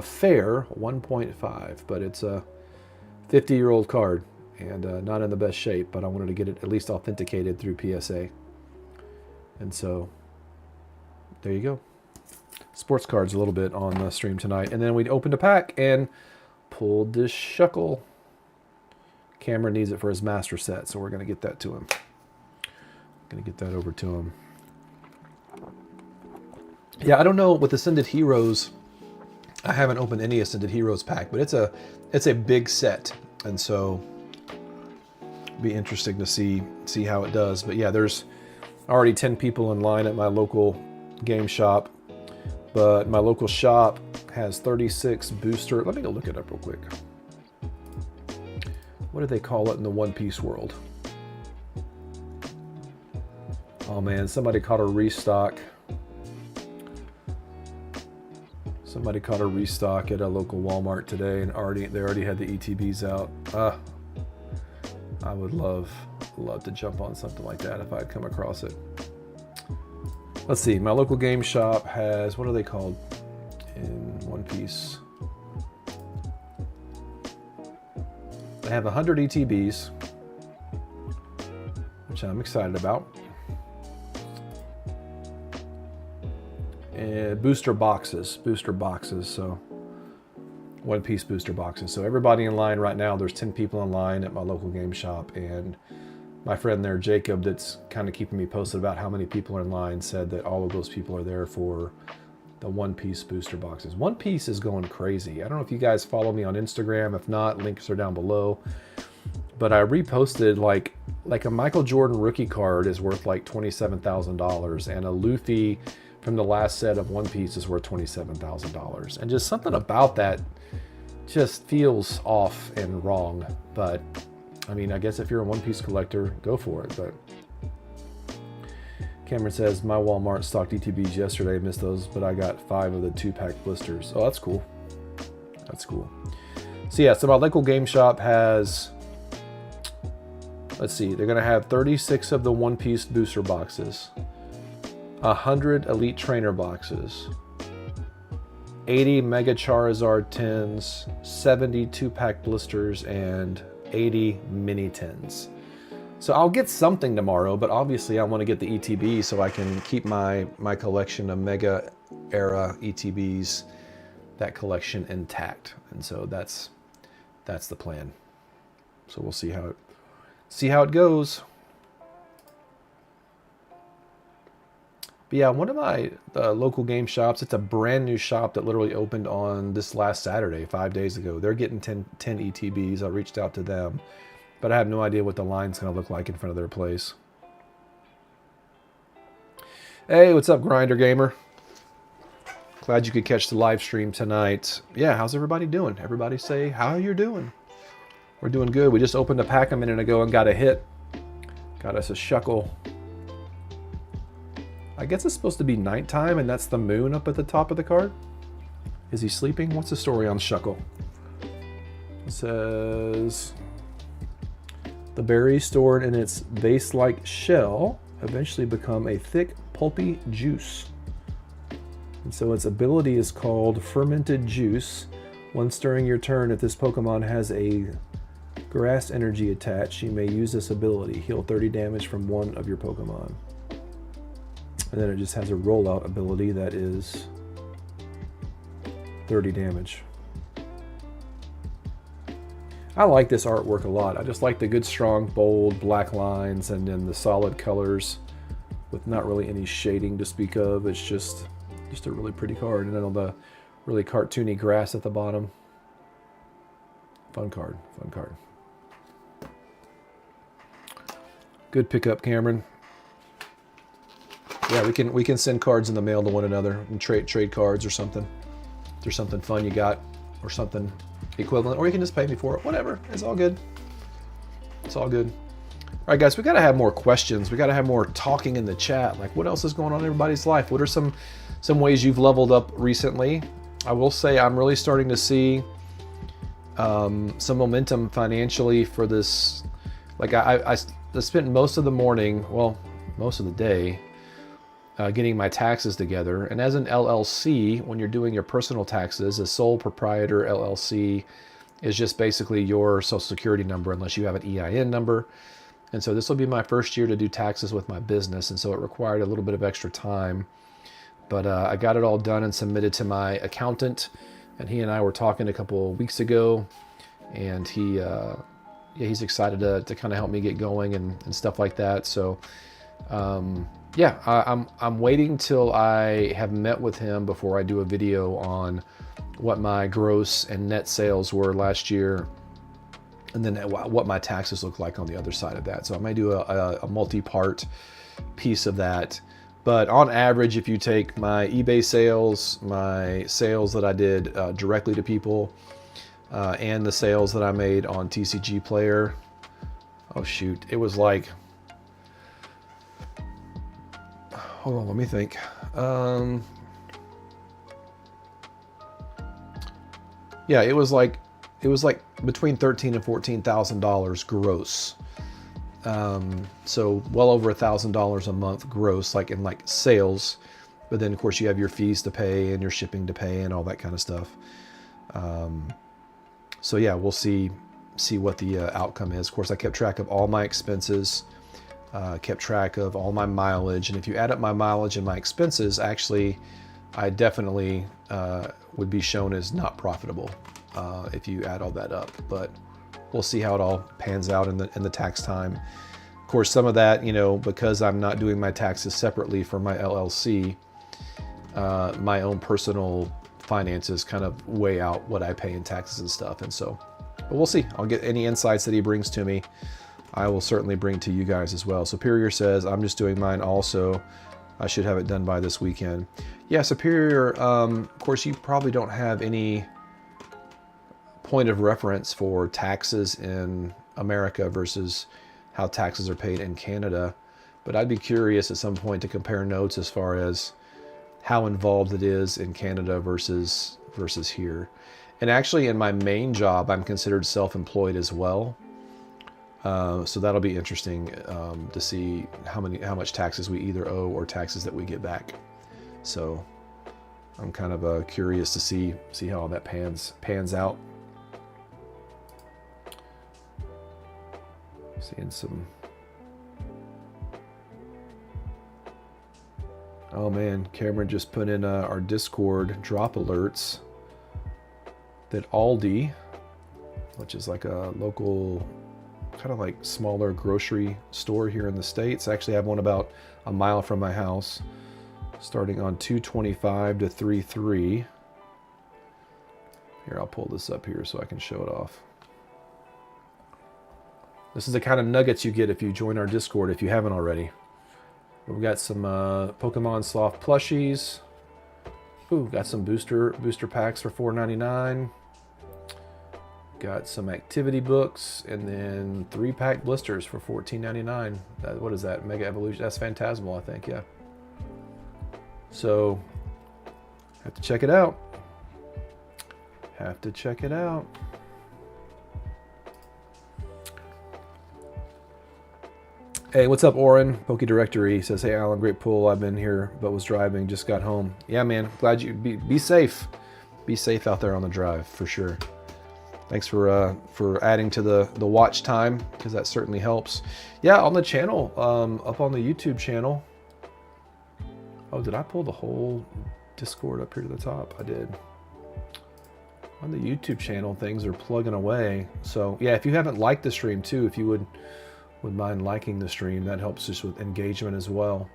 fair 1.5. But it's a 50-year-old card and not in the best shape, but I wanted to get it at least authenticated through PSA. And so there you go. Sports cards a little bit on the stream tonight. And then we opened a pack and pulled this Shuckle. Cameron needs it for his master set, so we're going to get that to him. Going to get that over to him. Yeah, I don't know with Ascended Heroes. I haven't opened any Ascended Heroes pack, but it's a big set, and so it'll be interesting to see how it does. But yeah, there's already 10 people in line at my local game shop, but my local shop has 36 booster. Let me go look it up real quick. What do they call it in the One Piece world? Oh man, somebody caught a restock. Somebody caught a restock at a local Walmart today, and they already had the ETBs out. I would love to jump on something like that if I'd come across it. Let's see. My local game shop has, what are they called in One Piece? They have 100 ETBs, which I'm excited about. And booster boxes, so One Piece booster boxes. So everybody in line right now, there's 10 people in line at my local game shop, and my friend there, Jacob, that's kind of keeping me posted about how many people are in line, said that all of those people are there for the One Piece booster boxes. One Piece is going crazy. I don't know if you guys follow me on Instagram. If not, links are down below. But I reposted like a Michael Jordan rookie card is worth like $27,000, and a Luffy from the last set of One Piece is worth $27,000. And just something about that just feels off and wrong. But I mean, I guess if you're a One Piece collector, go for it. But Cameron says, my Walmart stocked ETBs yesterday. Missed those, but I got 5 of the 2-pack blisters. Oh, that's cool. That's cool. So yeah, so my local game shop has, let's see, they're going to have 36 of the One Piece booster boxes, 100 Elite Trainer boxes, 80 Mega Charizard tins, 70 2-pack blisters, and 80 mini tins. So I'll get something tomorrow, but obviously I want to get the ETB so I can keep my collection of Mega era ETBs, that collection intact. And so that's the plan. So we'll see how it goes. But yeah, one of my local game shops, it's a brand new shop that literally opened on this last Saturday, 5 days ago. They're getting 10 ETBs. I reached out to them, but I have no idea what the line's going to look like in front of their place. Hey, what's up, Grinder Gamer? Glad you could catch the live stream tonight. Yeah, how's everybody doing? Everybody say how you're doing. We're doing good. We just opened a pack a minute ago and got a hit. Got us a Shuckle. I guess it's supposed to be nighttime, and that's the moon up at the top of the card. Is he sleeping? What's the story on Shuckle? It says, the berries stored in its vase-like shell eventually become a thick, pulpy juice. And so its ability is called Fermented Juice. Once during your turn, if this Pokemon has a grass energy attached, you may use this ability. Heal 30 damage from one of your Pokemon. And then it just has a rollout ability that is 30 damage. I like this artwork a lot. I just like the good, strong, bold black lines and then the solid colors with not really any shading to speak of. It's just a really pretty card. And then on the really cartoony grass at the bottom. Fun card, fun card. Good pickup, Cameron. Yeah, we can send cards in the mail to one another and trade cards or something. If there's something fun you got or something equivalent, or you can just pay me for it. Whatever, it's all good. It's all good. All right, guys, we got to have more questions. We got to have more talking in the chat. Like, what else is going on in everybody's life? What are some ways you've leveled up recently? I will say I'm really starting to see some momentum financially for this. Like spent most of the morning, well, most of the day, getting my taxes together. And as an LLC, when you're doing your personal taxes, a sole proprietor LLC is just basically your social security number unless you have an EIN number. And so this will be my first year to do taxes with my business. And so it required a little bit of extra time. But I got it all done and submitted to my accountant. And he and I were talking a couple of weeks ago. And he's excited to kind of help me get going and stuff like that. So I'm waiting till I have met with him before I do a video on what my gross and net sales were last year, and then what my taxes look like on the other side of that. So I might do a multi-part piece of that. But on average, if you take my eBay sales, my sales that I did directly to people, and the sales that I made on TCG Player, oh shoot, it was like, hold on, let me think. Yeah, it was like between $13,000 and $14,000 gross. So well over $1,000 a month gross, like in sales. But then of course you have your fees to pay and your shipping to pay and all that kind of stuff. So yeah, we'll see what the outcome is. Of course, I kept track of all my expenses, kept track of all my mileage, and if you add up my mileage and my expenses, actually, I definitely would be shown as not profitable if you add all that up. But we'll see how it all pans out in the tax time. Of course, some of that, because I'm not doing my taxes separately for my LLC, my own personal finances kind of weigh out what I pay in taxes and stuff. And so, but we'll see. I'll get any insights that he brings to me. I will certainly bring to you guys as well. Superior says, I'm just doing mine also. I should have it done by this weekend. Yeah, Superior, of course, you probably don't have any point of reference for taxes in America versus how taxes are paid in Canada. But I'd be curious at some point to compare notes as far as how involved it is in Canada versus here. And actually in my main job, I'm considered self-employed as well. So that'll be interesting to see how much taxes we either owe or taxes that we get back. So I'm kind of curious to see how all that pans out. Seeing some. Oh man, Cameron just put in our Discord drop alerts that Aldi, which is like a local kind of like smaller grocery store here in the States. I actually have one about a mile from my house, starting on 225 to 33. Here, I'll pull this up here so I can show it off. This is the kind of nuggets you get if you join our Discord if you haven't already. We've got some Pokemon Sloth plushies. Ooh, got some booster packs for $4.99. Got some activity books, and then 3-pack blisters for $14.99. What is that? Mega Evolution? That's Phantasmal, I think. Yeah. So have to check it out. Have to check it out. Hey, what's up, Oren? Poke Directory says, hey, Alan, great pool. I've been here, but was driving. Just got home. Yeah, man. Glad you be safe. Be safe out there on the drive for sure. Thanks for adding to the watch time, because that certainly helps. Yeah, on the channel, up on the YouTube channel. Oh, did I pull the whole Discord up here to the top? I did. On the YouTube channel, things are plugging away. So yeah, if you haven't liked the stream too, if you would mind liking the stream, that helps just with engagement as well.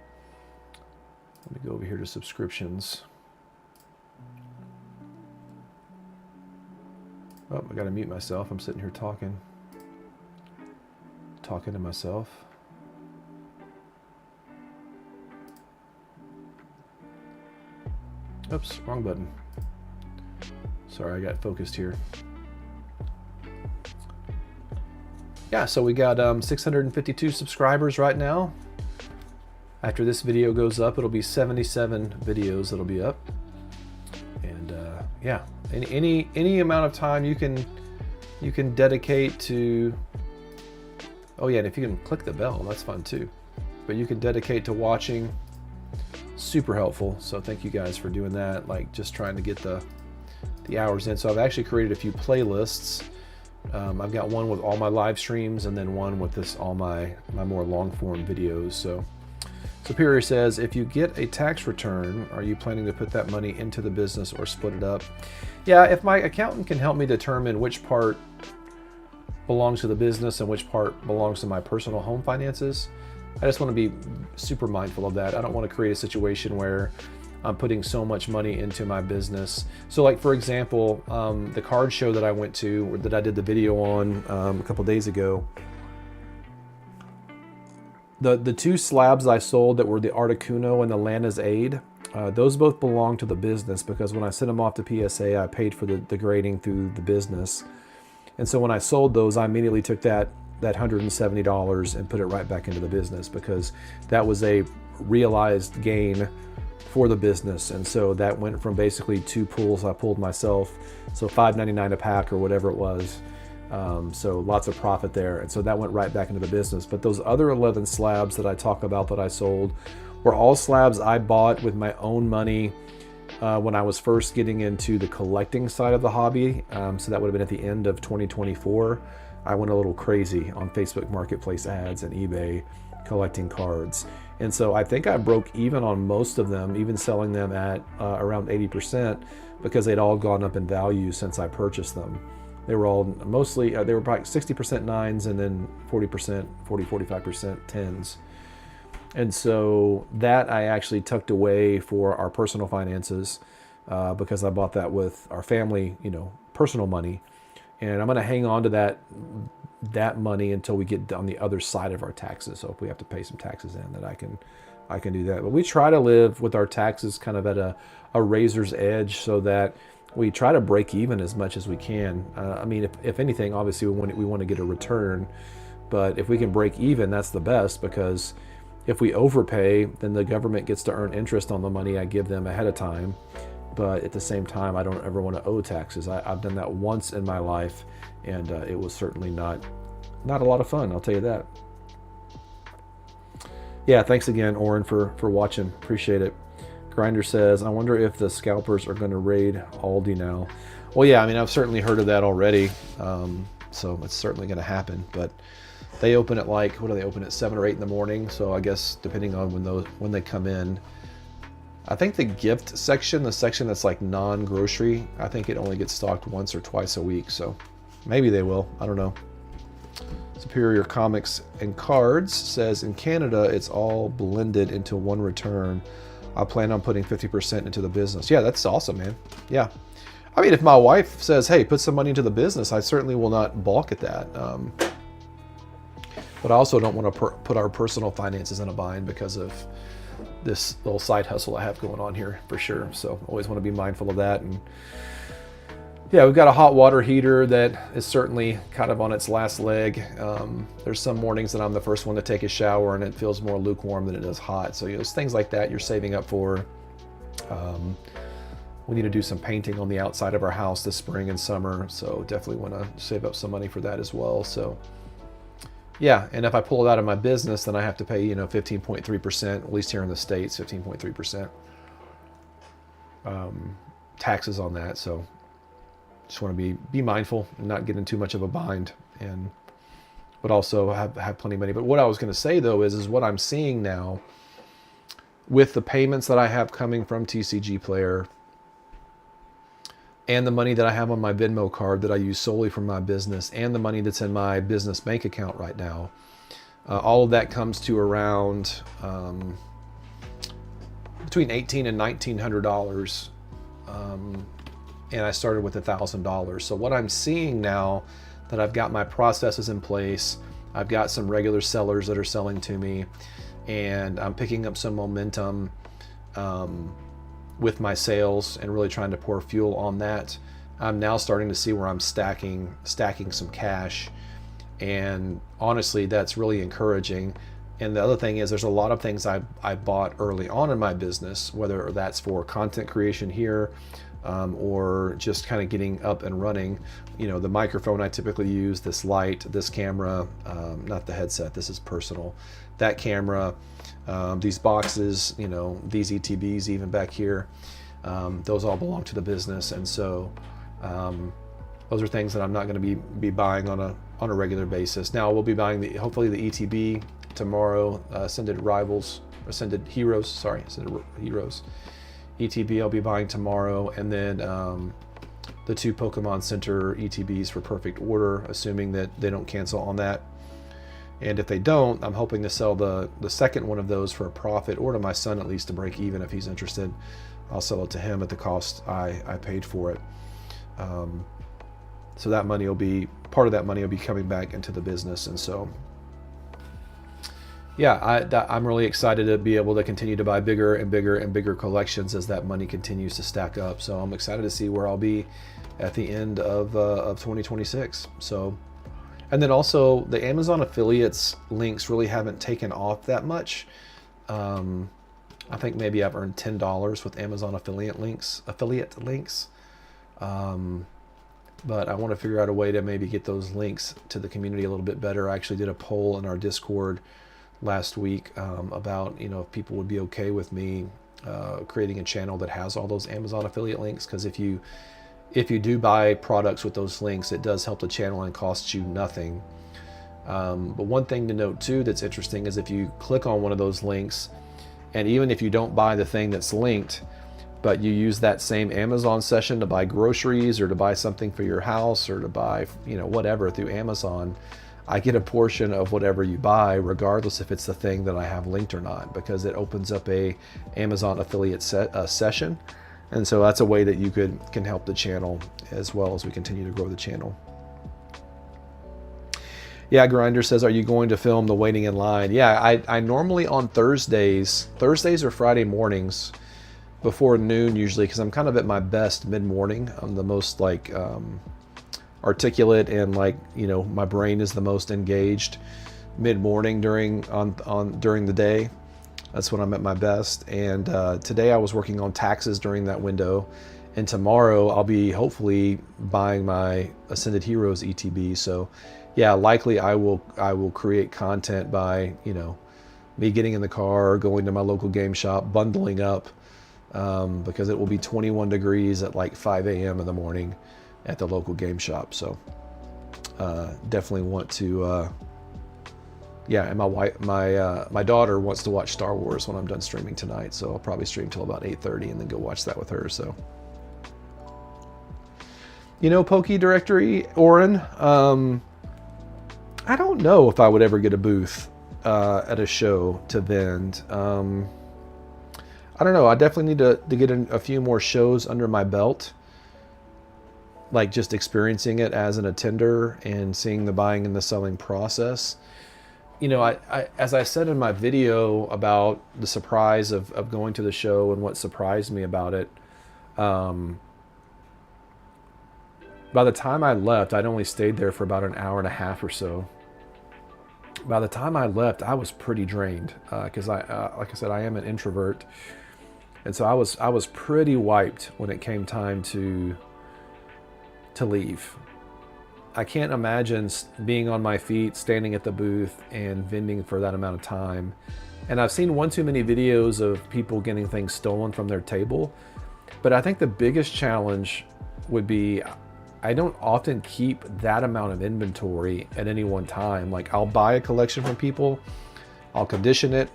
Let me go over here to subscriptions. Oh, I gotta mute myself. I'm sitting here talking to myself. Oops, wrong button. Sorry, I got focused here. Yeah, so we got 652 subscribers right now. After this video goes up, it'll be 77 videos that'll be up. And yeah, any amount of time you can dedicate to Oh yeah, and if you can click the bell, that's fun too. But you can dedicate to watching. Super helpful. So thank you guys for doing that. Like just trying to get the hours in. So I've actually created a few playlists. I've got one with all my live streams and then one with all my more long form videos. So Superior says, if you get a tax return, are you planning to put that money into the business or split it up? Yeah, if my accountant can help me determine which part belongs to the business and which part belongs to my personal home finances, I just want to be super mindful of that. I don't want to create a situation where I'm putting so much money into my business. So like, for example, the card show that I went to, or that I did the video on a couple days ago, the two slabs I sold that were the Articuno and the Lana's Aid, those both belong to the business, because when I sent them off to PSA, I paid for the grading through the business. And so when I sold those, I immediately took that $170 and put it right back into the business, because that was a realized gain for the business. And so that went from basically 2 pulls I pulled myself, so $5.99 a pack or whatever it was. So lots of profit there. And so that went right back into the business. But those other 11 slabs that I talk about that I sold were all slabs I bought with my own money when I was first getting into the collecting side of the hobby. So that would have been at the end of 2024. I went a little crazy on Facebook Marketplace ads and eBay collecting cards. And so I think I broke even on most of them, even selling them at around 80%, because they'd all gone up in value since I purchased them. They were all mostly, they were probably 60% 9s and then 45% 10s. And so that I actually tucked away for our personal finances because I bought that with our family, personal money. And I'm going to hang on to that money until we get on the other side of our taxes. So if we have to pay some taxes in, that I can do that. But we try to live with our taxes kind of at a razor's edge, so that we try to break even as much as we can. I mean, if anything, obviously we want to get a return, but if we can break even, that's the best, because if we overpay, then the government gets to earn interest on the money I give them ahead of time. But at the same time, I don't ever want to owe taxes. I've done that once in my life, and it was certainly not a lot of fun, I'll tell you that. Yeah, thanks again, Oren, for watching. Appreciate it. Grinder says, I wonder if the scalpers are going to raid Aldi now. Well, yeah, I mean, I've certainly heard of that already, so it's certainly going to happen. But they open at what do they open at, 7 or 8 in the morning? So I guess depending on when they come in. I think the gift section, the section that's like non-grocery, I think it only gets stocked once or twice a week. So maybe they will. I don't know. Superior Comics and Cards says, in Canada, it's all blended into one return. I plan on putting 50% into the business. Yeah, that's awesome, man. Yeah. I mean, if my wife says, hey, put some money into the business, I certainly will not balk at that. But I also don't want to put our personal finances in a bind because of this little side hustle I have going on here, for sure. So always want to be mindful of that. And yeah, we've got a hot water heater that is certainly kind of on its last leg. There's some mornings that I'm the first one to take a shower and it feels more lukewarm than it does hot. So it's things like that you're saving up for. We need to do some painting on the outside of our house this spring and summer. So definitely want to save up some money for that as well. So yeah, and if I pull it out of my business, then I have to pay, 15.3%, at least here in the States, 15.3% taxes on that. So just want to be mindful and not get in too much of a bind, but also have plenty of money. But what I was going to say though is what I'm seeing now with the payments that I have coming from TCG Player and the money that I have on my Venmo card that I use solely for my business, and the money that's in my business bank account right now, all of that comes to around between $1,800 and $1,900. And I started with $1,000. So what I'm seeing now that I've got my processes in place, I've got some regular sellers that are selling to me, and I'm picking up some momentum with my sales and really trying to pour fuel on that. I'm now starting to see where I'm stacking some cash, and honestly, that's really encouraging. And the other thing is, there's a lot of things I bought early on in my business, whether that's for content creation here, or just kind of getting up and running. The microphone I typically use, this light, this camera, not the headset, this is personal, that camera, these boxes, these ETBs even back here, those all belong to the business. And so those are things that I'm not going to be buying on a regular basis. Now we'll be buying hopefully the ETB tomorrow, Ascended Heroes. ETB I'll be buying tomorrow, and then the 2 Pokemon Center ETBs for Perfect Order, assuming that they don't cancel on that. And if they don't, I'm hoping to sell the second one of those for a profit, or to my son at least to break even if he's interested. I'll sell it to him at the cost I paid for it. So that money part of that money will be coming back into the business. And so, yeah, I'm really excited to be able to continue to buy bigger and bigger and bigger collections as that money continues to stack up. So I'm excited to see where I'll be at the end of 2026. So, and then also the Amazon affiliates links really haven't taken off that much. I think maybe I've earned $10 with Amazon affiliate links. But I want to figure out a way to maybe get those links to the community a little bit better. I actually did a poll in our Discord last week about if people would be okay with me creating a channel that has all those Amazon affiliate links, because if you do buy products with those links, it does help the channel and costs you nothing. But one thing to note too that's interesting is if you click on one of those links, and even if you don't buy the thing that's linked, but you use that same Amazon session to buy groceries or to buy something for your house or to buy whatever through Amazon, I get a portion of whatever you buy, regardless if it's the thing that I have linked or not, because it opens up a Amazon affiliate session. And so that's a way that you can help the channel as well as we continue to grow the channel. Yeah, Grinder says, are you going to film the waiting in line? Yeah, I normally on Thursdays or Friday mornings before noon usually, because I'm kind of at my best mid-morning. I'm the most articulate and my brain is the most engaged mid-morning during the day. That's when I'm at my best. And today I was working on taxes during that window, and tomorrow I'll be hopefully buying my Ascended Heroes ETB. So yeah, likely I will create content by me getting in the car, going to my local game shop, bundling up, because it will be 21 degrees at 5 a.m. in the morning at the local game shop. So definitely want to and my daughter wants to watch Star Wars when I'm done streaming tonight, so I'll probably stream till about 8:30 and then go watch that with her. So Poke Directory, Oren, I don't know if I would ever get a booth at a show to vend. I don't know. I definitely need to get a few more shows under my belt, just experiencing it as an attender and seeing the buying and the selling process. As I said in my video about the surprise of going to the show and what surprised me about it, by the time I left, I'd only stayed there for about an hour and a half or so. By the time I left, I was pretty drained because like I said, I am an introvert. And so I was pretty wiped when it came time to leave. I can't imagine being on my feet, standing at the booth and vending for that amount of time. And I've seen one too many videos of people getting things stolen from their table. But I think the biggest challenge would be, I don't often keep that amount of inventory at any one time. I'll buy a collection from people, I'll condition it,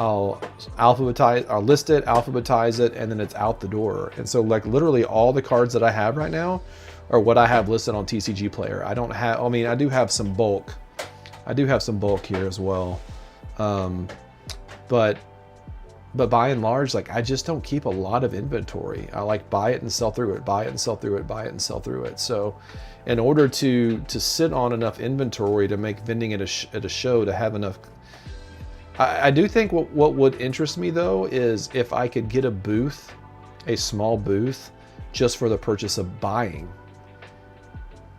I'll list it, alphabetize it, and then it's out the door. And so literally all the cards that I have right now are what I have listed on TCG Player. I do have some bulk. I do have some bulk here as well. But by and large, I just don't keep a lot of inventory. I buy it and sell through it, buy it and sell through it, buy it and sell through it. So in order to sit on enough inventory to make vending at a show, to have enough, I do think what would interest me though is if I could get a booth, a small booth, just for the purchase of buying.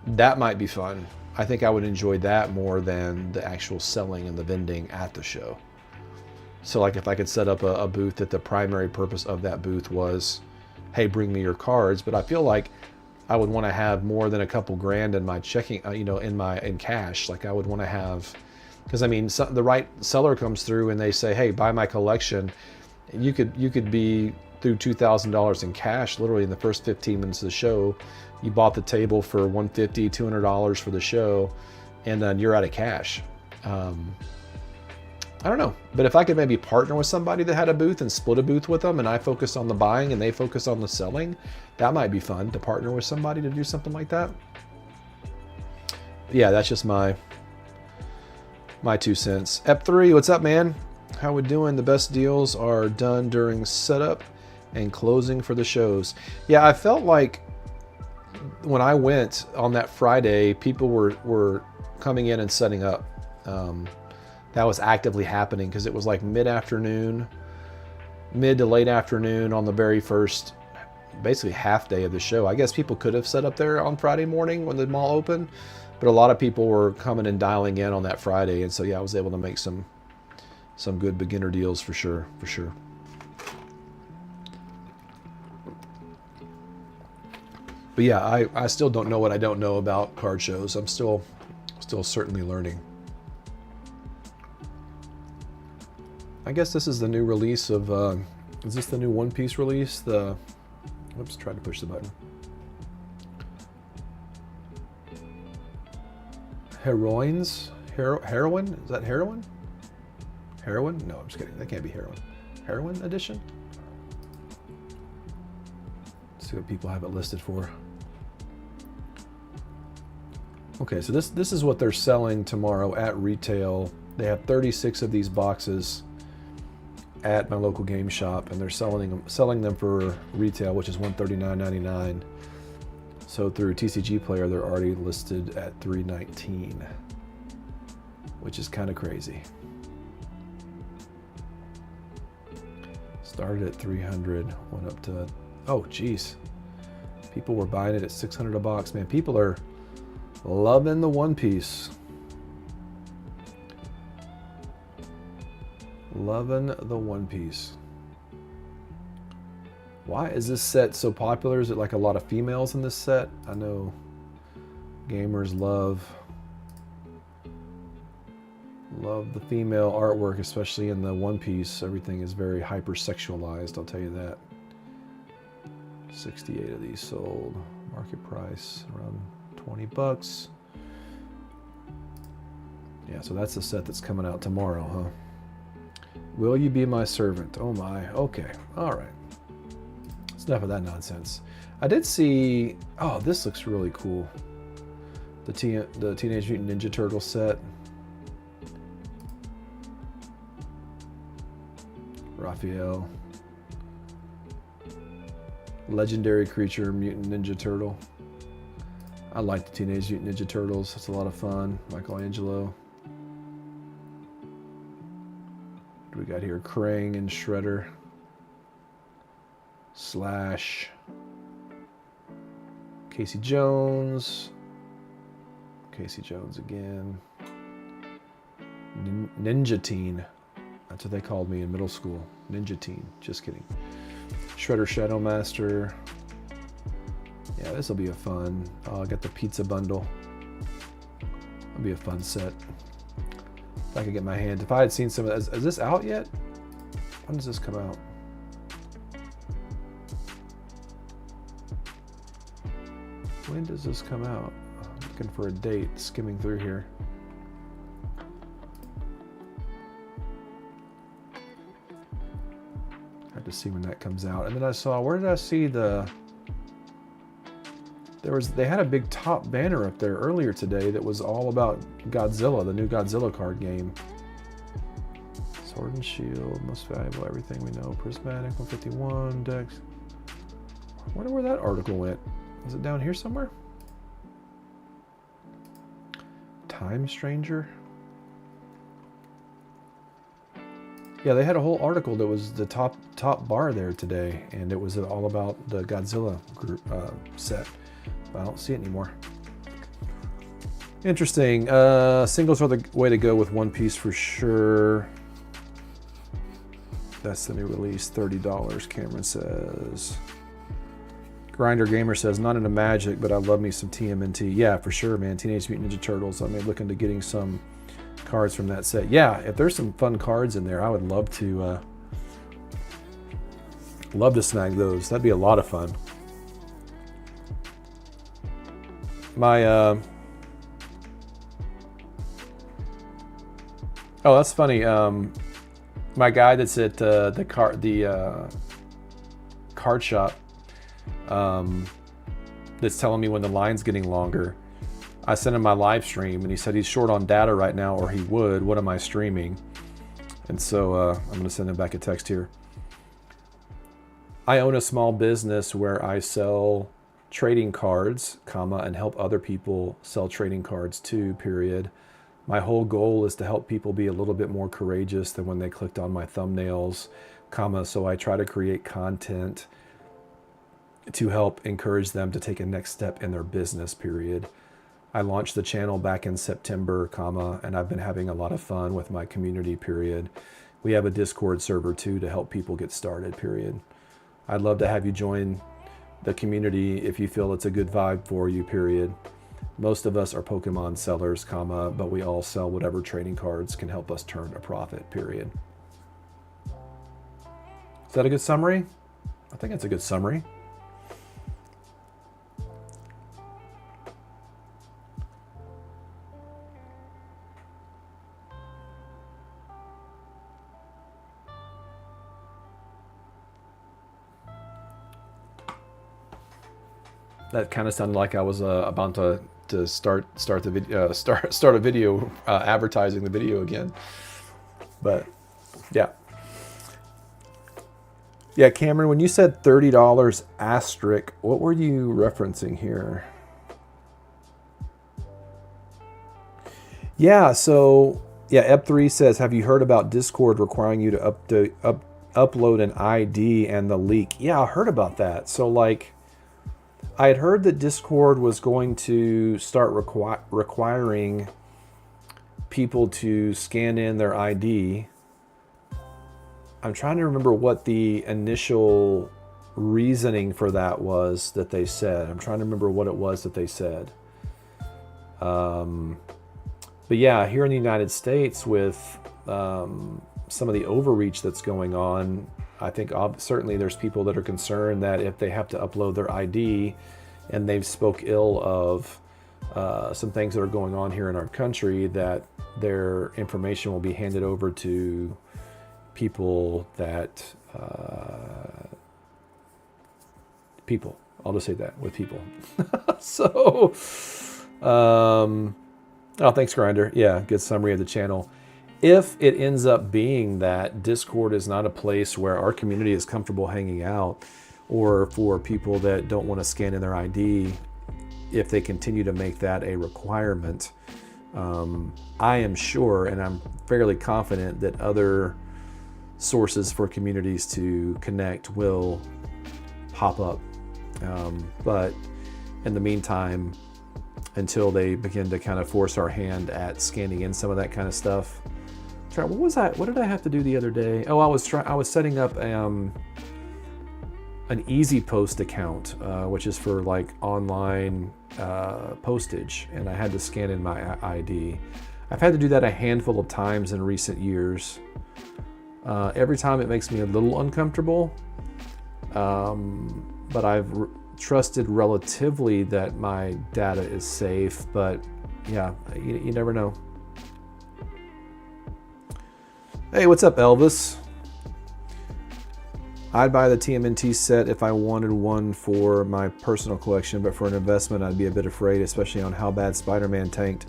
That might be fun. I think I would enjoy that more than the actual selling and the vending at the show. So if I could set up a booth that the primary purpose of that booth was hey, bring me your cards. But I feel like I would want to have more than a couple grand in my checking, in cash. Like I would want to have, because I mean, the right seller comes through and they say, hey, buy my collection. You could be through $2,000 in cash literally in the first 15 minutes of the show. You bought the table for $150, $200 for the show, and then you're out of cash. I don't know, but if I could maybe partner with somebody that had a booth and split a booth with them, and I focus on the buying and they focus on the selling, that might be fun to partner with somebody to do something like that. Yeah, that's just my 2 cents. Ep3, what's up, man? How we doing? The best deals are done during setup and closing for the shows. Yeah, I felt like when I went on that Friday, people were coming in and setting up. That was actively happening because it was like mid to late afternoon on the very first, basically half day of the show. I guess people could have set up there on Friday morning when the mall opened, but a lot of people were coming and dialing in on that Friday. And so, yeah, I was able to make some good beginner deals for sure. But yeah, I still don't know what I don't know about card shows. I'm still certainly learning. I guess this is the new release of, is this the new One Piece release? Oops, tried to push the button. Heroines? Heroine? Is that heroin? Heroin? No, I'm just kidding. That can't be heroin. Heroin edition? Let's see what people have it listed for. Okay, so this is what they're selling tomorrow at retail. They have 36 of these boxes at my local game shop, and they're selling them for retail, which is $139.99. So through TCG Player, they're already listed at $319, which is kind of crazy. Started at 300, went up to, oh geez, people were buying it at 600 a box. Man, people are loving the One Piece. Loving the One Piece. Why is this set so popular? Is it like a lot of females in this set? I know gamers love the female artwork, especially in the One Piece. Everything is very hypersexualized, I'll tell you that. 68 of these sold. Market price around 20 bucks. Yeah, so that's the set that's coming out tomorrow, huh? Will you be my servant? Oh my, okay, all right. It's enough of that nonsense. I did see, oh, this looks really cool. The Teenage Mutant Ninja Turtle set. Raphael. Legendary creature, Mutant Ninja Turtle. I like the Teenage Mutant Ninja Turtles. It's a lot of fun. Michelangelo. What do we got here? Krang and Shredder. Slash. Casey Jones. Casey Jones again. Ninja Teen. That's what they called me in middle school. Ninja Teen. Just kidding. Shredder Shadow Master. Yeah, this will be a fun. I got the pizza bundle. It'll be a fun set. If I could get my hand. If I had seen some of that. Is this out yet? When does this come out? When does this come out? I'm looking for a date, skimming through here. Have to see when that comes out. And then I saw, where did I see the... They had a big top banner up there earlier today that was all about Godzilla, the new Godzilla card game. Sword and Shield, most valuable, everything we know. Prismatic, 151, Dex. I wonder where that article went. Is it down here somewhere? Time Stranger? Yeah, they had a whole article that was the top bar there today, and it was all about the Godzilla group set. I don't see it anymore. Interesting. Singles are the way to go with One Piece for sure. That's the new release, $30, Cameron says. Grinder Gamer says, not into Magic, but I love me some TMNT. Yeah, for sure, man. Teenage Mutant Ninja Turtles. I may look into getting some cards from that set. Yeah, if there's some fun cards in there, I would love to snag those. That'd be a lot of fun. My oh, that's funny. My guy that's at the card shop, that's telling me when the line's getting longer. I sent him my live stream and he said he's short on data right now, or he would. What am I streaming? And so I'm going to send him back a text here. I own a small business where I sell trading cards, comma, and help other people sell trading cards too, period. My whole goal is to help people be a little bit more courageous than when they clicked on my thumbnails, comma, so I try to create content to help encourage them to take a next step in their business, period. I launched the channel back in September, comma, and I've been having a lot of fun with my community, period. We have a Discord server too to help people get started, period. I'd love to have you join the community if you feel it's a good vibe for you, period. Most of us are Pokemon sellers, comma, but we all sell whatever trading cards can help us turn a profit, period. Is that a good summary? I think it's a good summary. That kind of sounded like I was about to start the video, start a video advertising the video again. But yeah, Cameron, when you said $30 asterisk, what were you referencing here? Yeah, so yeah, Ep3 says, have you heard about Discord requiring you to upload an ID and the leak? Yeah, I heard about that. So like, I had heard that Discord was going to start requiring people to scan in their ID. I'm trying to remember what the initial reasoning for that was that they said. I'm trying to remember what it was that they said. But yeah, here in the United States with some of the overreach that's going on, I think certainly there's people that are concerned that if they have to upload their ID and they've spoke ill of some things that are going on here in our country, that their information will be handed over to people that, I'll just say that, with people. So, oh, thanks, Grinder. Yeah, good summary of the channel. If it ends up being that Discord is not a place where our community is comfortable hanging out, or for people that don't want to scan in their ID, if they continue to make that a requirement, I am sure, and I'm fairly confident, that other sources for communities to connect will pop up. But in the meantime, until they begin to kind of force our hand at scanning in some of that kind of stuff, what did I have to do the other day? Oh, I was setting up an Easy Post account, which is for like online postage, and I had to scan in my ID. I've had to do that a handful of times in recent years. Every time it makes me a little uncomfortable, but I've trusted relatively that my data is safe. But yeah, you never know. Hey, what's up, Elvis? I'd buy the TMNT set if I wanted one for my personal collection, but for an investment, I'd be a bit afraid, especially on how bad Spider-Man tanked.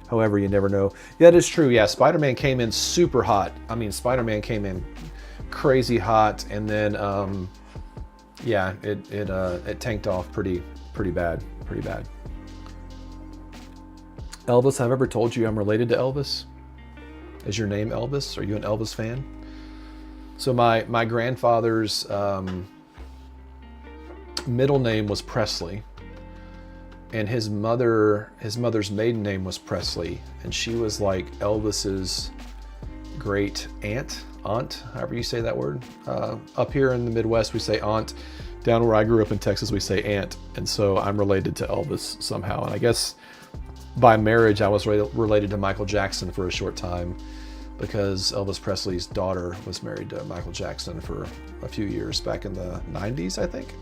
However, you never know. Yeah, it is true. Yeah, Spider-Man came in super hot. I mean, Spider-Man came in crazy hot, and then, yeah, it tanked off pretty bad. Elvis, have I ever told you I'm related to Elvis? Is your name Elvis? Are you an Elvis fan? So my grandfather's middle name was Presley, and his mother's maiden name was Presley, and she was like Elvis's great aunt aunt, however you say that word. Up here in the Midwest, we say aunt. Down where I grew up in Texas, we say aunt. And so I'm related to Elvis somehow. And I guess by marriage, I was related to Michael Jackson for a short time, because Elvis Presley's daughter was married to Michael Jackson for a few years back in the 90s, I think.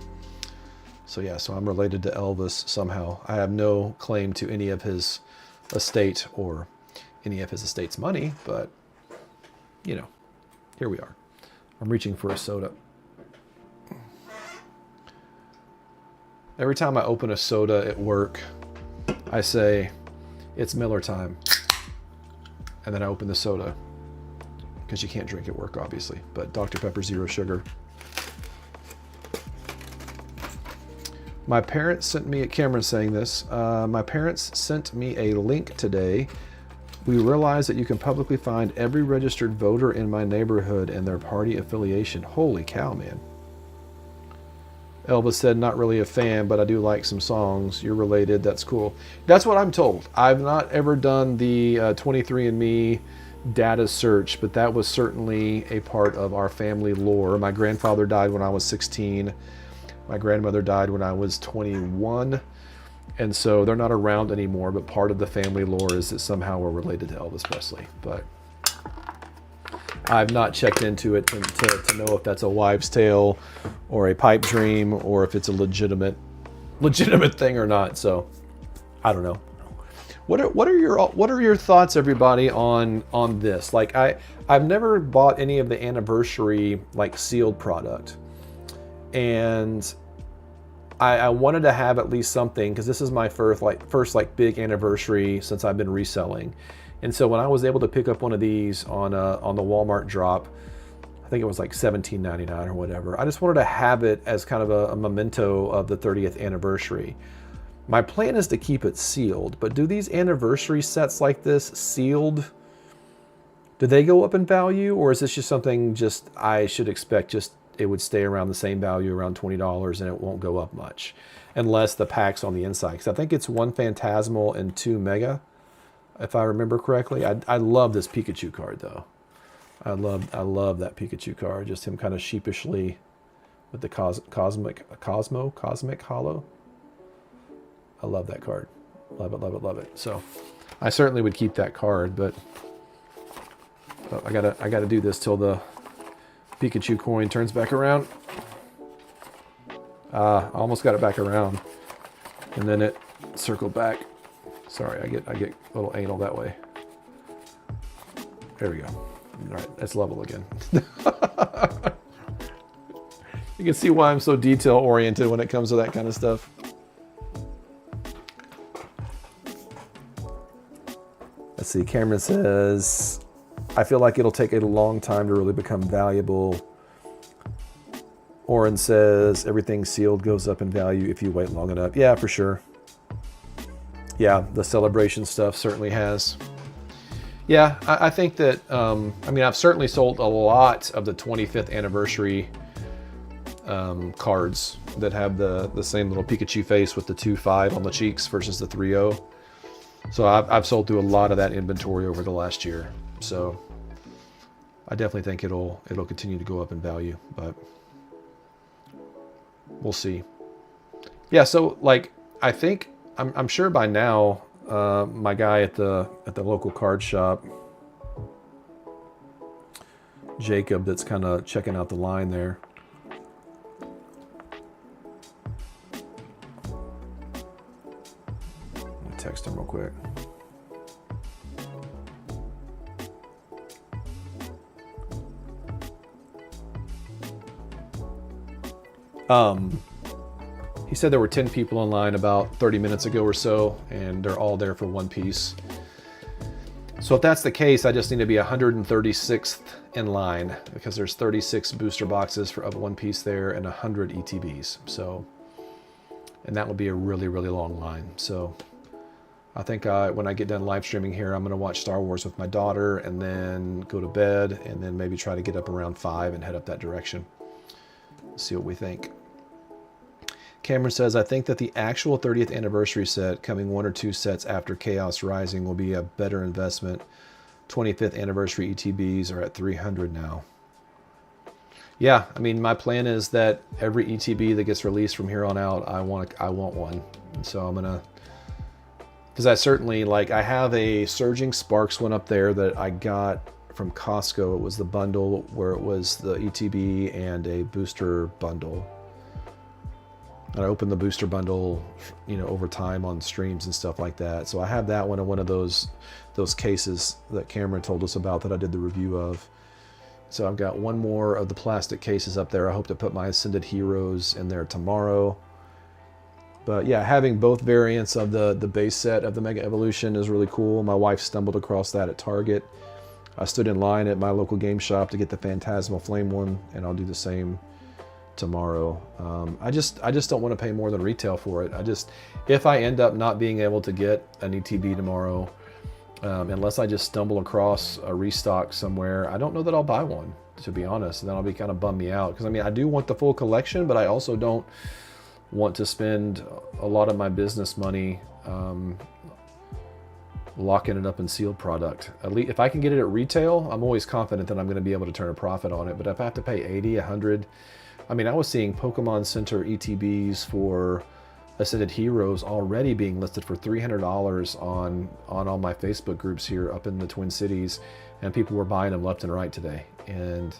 So yeah, so I'm related to Elvis somehow. I have no claim to any of his estate or any of his estate's money, but you know, here we are. I'm reaching for a soda. Every time I open a soda at work, I say, it's Miller time. And then I open the soda, because you can't drink at work, obviously, but Dr. Pepper Zero Sugar. My parents sent me, Cameron's saying this, my parents sent me a link today. We realized that you can publicly find every registered voter in my neighborhood and their party affiliation. Holy cow, man. Elvis said, not really a fan, but I do like some songs. You're related. That's cool. That's what I'm told. I've not ever done the 23andMe data search, but that was certainly a part of our family lore. My grandfather died when I was 16. My grandmother died when I was 21. And so they're not around anymore, but part of the family lore is that somehow we're related to Elvis Presley. But I've not checked into it to know if that's a wives' tale or a pipe dream, or if it's a legitimate thing or not. So I don't know. What are your thoughts, everybody, on this? Like, I've never bought any of the anniversary like sealed product, and I wanted to have at least something, because this is my first big anniversary since I've been reselling. And so when I was able to pick up one of these on the Walmart drop, I think it was like $17.99 or whatever, I just wanted to have it as kind of a memento of the 30th anniversary. My plan is to keep it sealed, but do these anniversary sets like this, sealed, do they go up in value, or is this just something I should expect it would stay around the same value, around $20, and it won't go up much unless the pack's on the inside? Because I think it's 1 Phantasmal and 2 Mega, if I remember correctly. I love this Pikachu card though. I love that Pikachu card. Just him kind of sheepishly with the cosmic hollow. I love that card. Love it, love it, love it. So I certainly would keep that card, but I gotta do this till the Pikachu coin turns back around. I almost got it back around, and then it circled back. Sorry, I get a little anal that way. There we go. All right, that's level again. You can see why I'm so detail oriented when it comes to that kind of stuff. Let's see, Cameron says, I feel like it'll take a long time to really become valuable. Oren says, everything sealed goes up in value if you wait long enough. Yeah, for sure. Yeah, the celebration stuff certainly has. Yeah, I think that, I mean, I've certainly sold a lot of the 25th anniversary cards that have the same little Pikachu face with the 2.5 on the cheeks versus the 3.0. So I've sold through a lot of that inventory over the last year. So I definitely think it'll continue to go up in value, but we'll see. Yeah, so like, I think I'm sure by now, my guy at the local card shop, Jacob, that's kind of checking out the line there. Let me text him real quick. He said there were 10 people online about 30 minutes ago or so, and they're all there for one piece. So if that's the case, I just need to be 136th in line, because there's 36 booster boxes of one piece there and 100 ETBs. So, and that will be a really, really long line. So I think when I get done live streaming here, I'm going to watch Star Wars with my daughter and then go to bed, and then maybe try to get up around 5 and head up that direction. See what we think. Cameron says, I think that the actual 30th anniversary set, coming 1 or 2 sets after Chaos Rising, will be a better investment. 25th anniversary ETBs are at 300 now. Yeah, I mean, my plan is that every ETB that gets released from here on out, I want one. And so I'm gonna, because I certainly like, I have a Surging Sparks one up there that I got from Costco. It was the bundle where it was the ETB and a booster bundle. And I opened the booster bundle, you know, over time on streams and stuff like that. So I have that one and one of those cases that Cameron told us about that I did the review of. So I've got one more of the plastic cases up there. I hope to put my Ascended Heroes in there tomorrow. But yeah, having both variants of the base set of the Mega Evolution is really cool. My wife stumbled across that at Target. I stood in line at my local game shop to get the Phantasmal Flame one, and I'll do the same tomorrow. I just don't want to pay more than retail for it. If I end up not being able to get an ETB tomorrow, unless I just stumble across a restock somewhere, I don't know that I'll buy one, to be honest. And then I'll be kind of bummed me out, because I mean, I do want the full collection, but I also don't want to spend a lot of my business money locking it up in sealed product. At least if I can get it at retail, I'm always confident that I'm going to be able to turn a profit on it. But if I have to pay 80, 100, I mean, I was seeing Pokemon Center ETBs for Ascended Heroes already being listed for $300 on all my Facebook groups here up in the Twin Cities, and people were buying them left and right today. And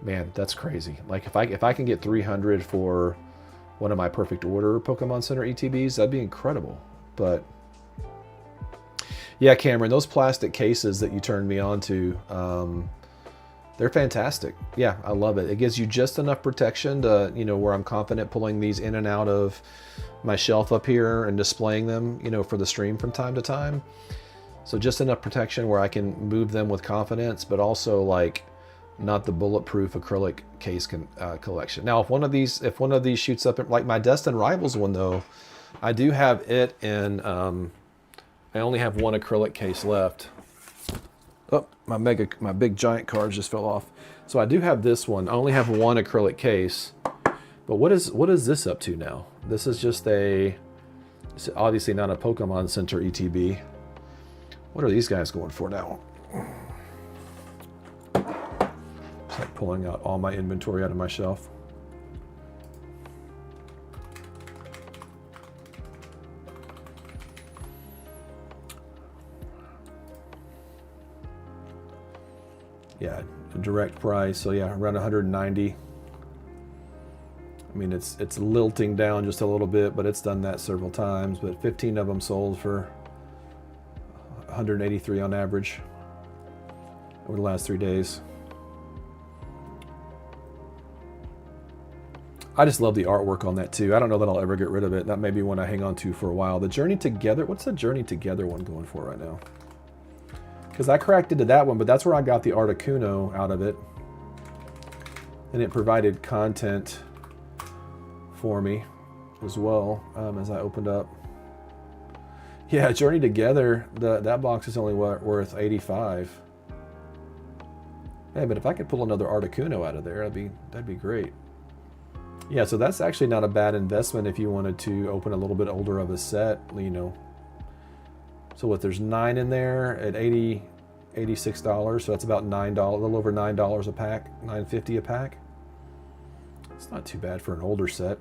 man, that's crazy. Like if I can get 300 for one of my Perfect Order Pokemon Center ETBs, that'd be incredible. But yeah, Cameron, those plastic cases that you turned me on to, they're fantastic. Yeah, I love it. It gives you just enough protection to, you know, where I'm confident pulling these in and out of my shelf up here and displaying them, you know, for the stream from time to time. So just enough protection where I can move them with confidence, but also like not the bulletproof acrylic case collection. Now, if one of these shoots up, like my Destined Rivals one though, I do have it in, I only have one acrylic case left. Oh, my big giant cards just fell off. So I do have this one. I only have one acrylic case. But what is this up to now? This is just it's obviously not a Pokemon Center ETB. What are these guys going for now? It's like pulling out all my inventory out of my shelf. Yeah, direct price. So yeah, around 190. I mean, it's lilting down just a little bit, but it's done that several times. But 15 of them sold for 183 on average over the last 3 days. I just love the artwork on that too. I don't know that I'll ever get rid of it. That may be one I hang on to for a while. The Journey Together, what's the Journey Together one going for right now? Because I cracked into that one, but that's where I got the Articuno out of it. And it provided content for me as well, as I opened up. Yeah, Journey Together, that box is only worth 85. Hey, but if I could pull another Articuno out of there, that'd be great. Yeah, so that's actually not a bad investment if you wanted to open a little bit older of a set, you know. So what, there's 9 in there at $86, so that's about $9, a little over $9 a pack, $9.50 a pack. It's not too bad for an older set.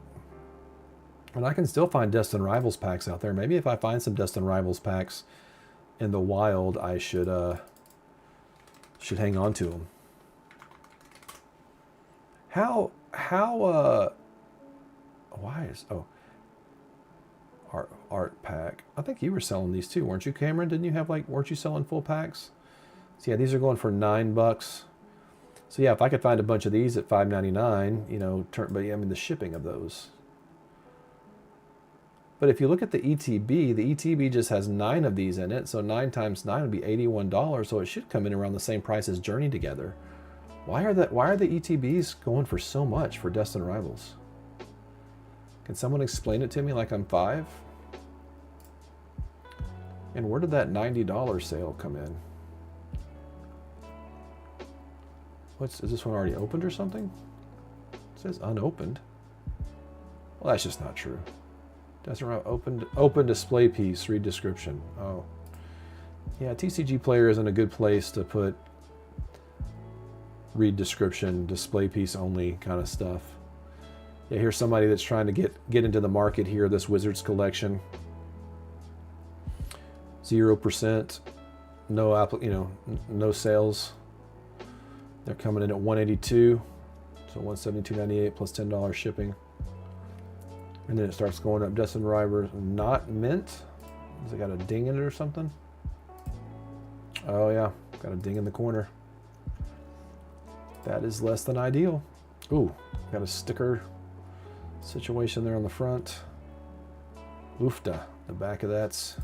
And I can still find Destined Rivals packs out there. Maybe if I find some Destined Rivals packs in the wild, I should hang on to them. Art pack. I think you were selling these too, weren't you, Cameron? Didn't you have weren't you selling full packs? So yeah, these are going for $9. So yeah, if I could find a bunch of these at $5.99, you know, but yeah, I mean the shipping of those. But if you look at the ETB just has 9 of these in it, so 9 times 9 would be $81, so it should come in around the same price as Journey Together. Why are the ETBs going for so much for Destined Rivals? Can someone explain it to me like I'm 5? And where did that $90 sale come in? Is this one already opened or something? It says unopened. Well, that's just not true. Destined Rivals open display piece, read description. Oh. Yeah, TCG Player isn't a good place to put read description, display piece only kind of stuff. Yeah, here's somebody that's trying to get into the market here, this Wizards collection. 0%, no sales. They're coming in at 182, so 172.98 plus $10 shipping. And then it starts going up. Dustin Rivers, not mint. Has it got a ding in it or something? Oh yeah, got a ding in the corner. That is less than ideal. Ooh, got a sticker situation there on the front. Oofta, the back of that's.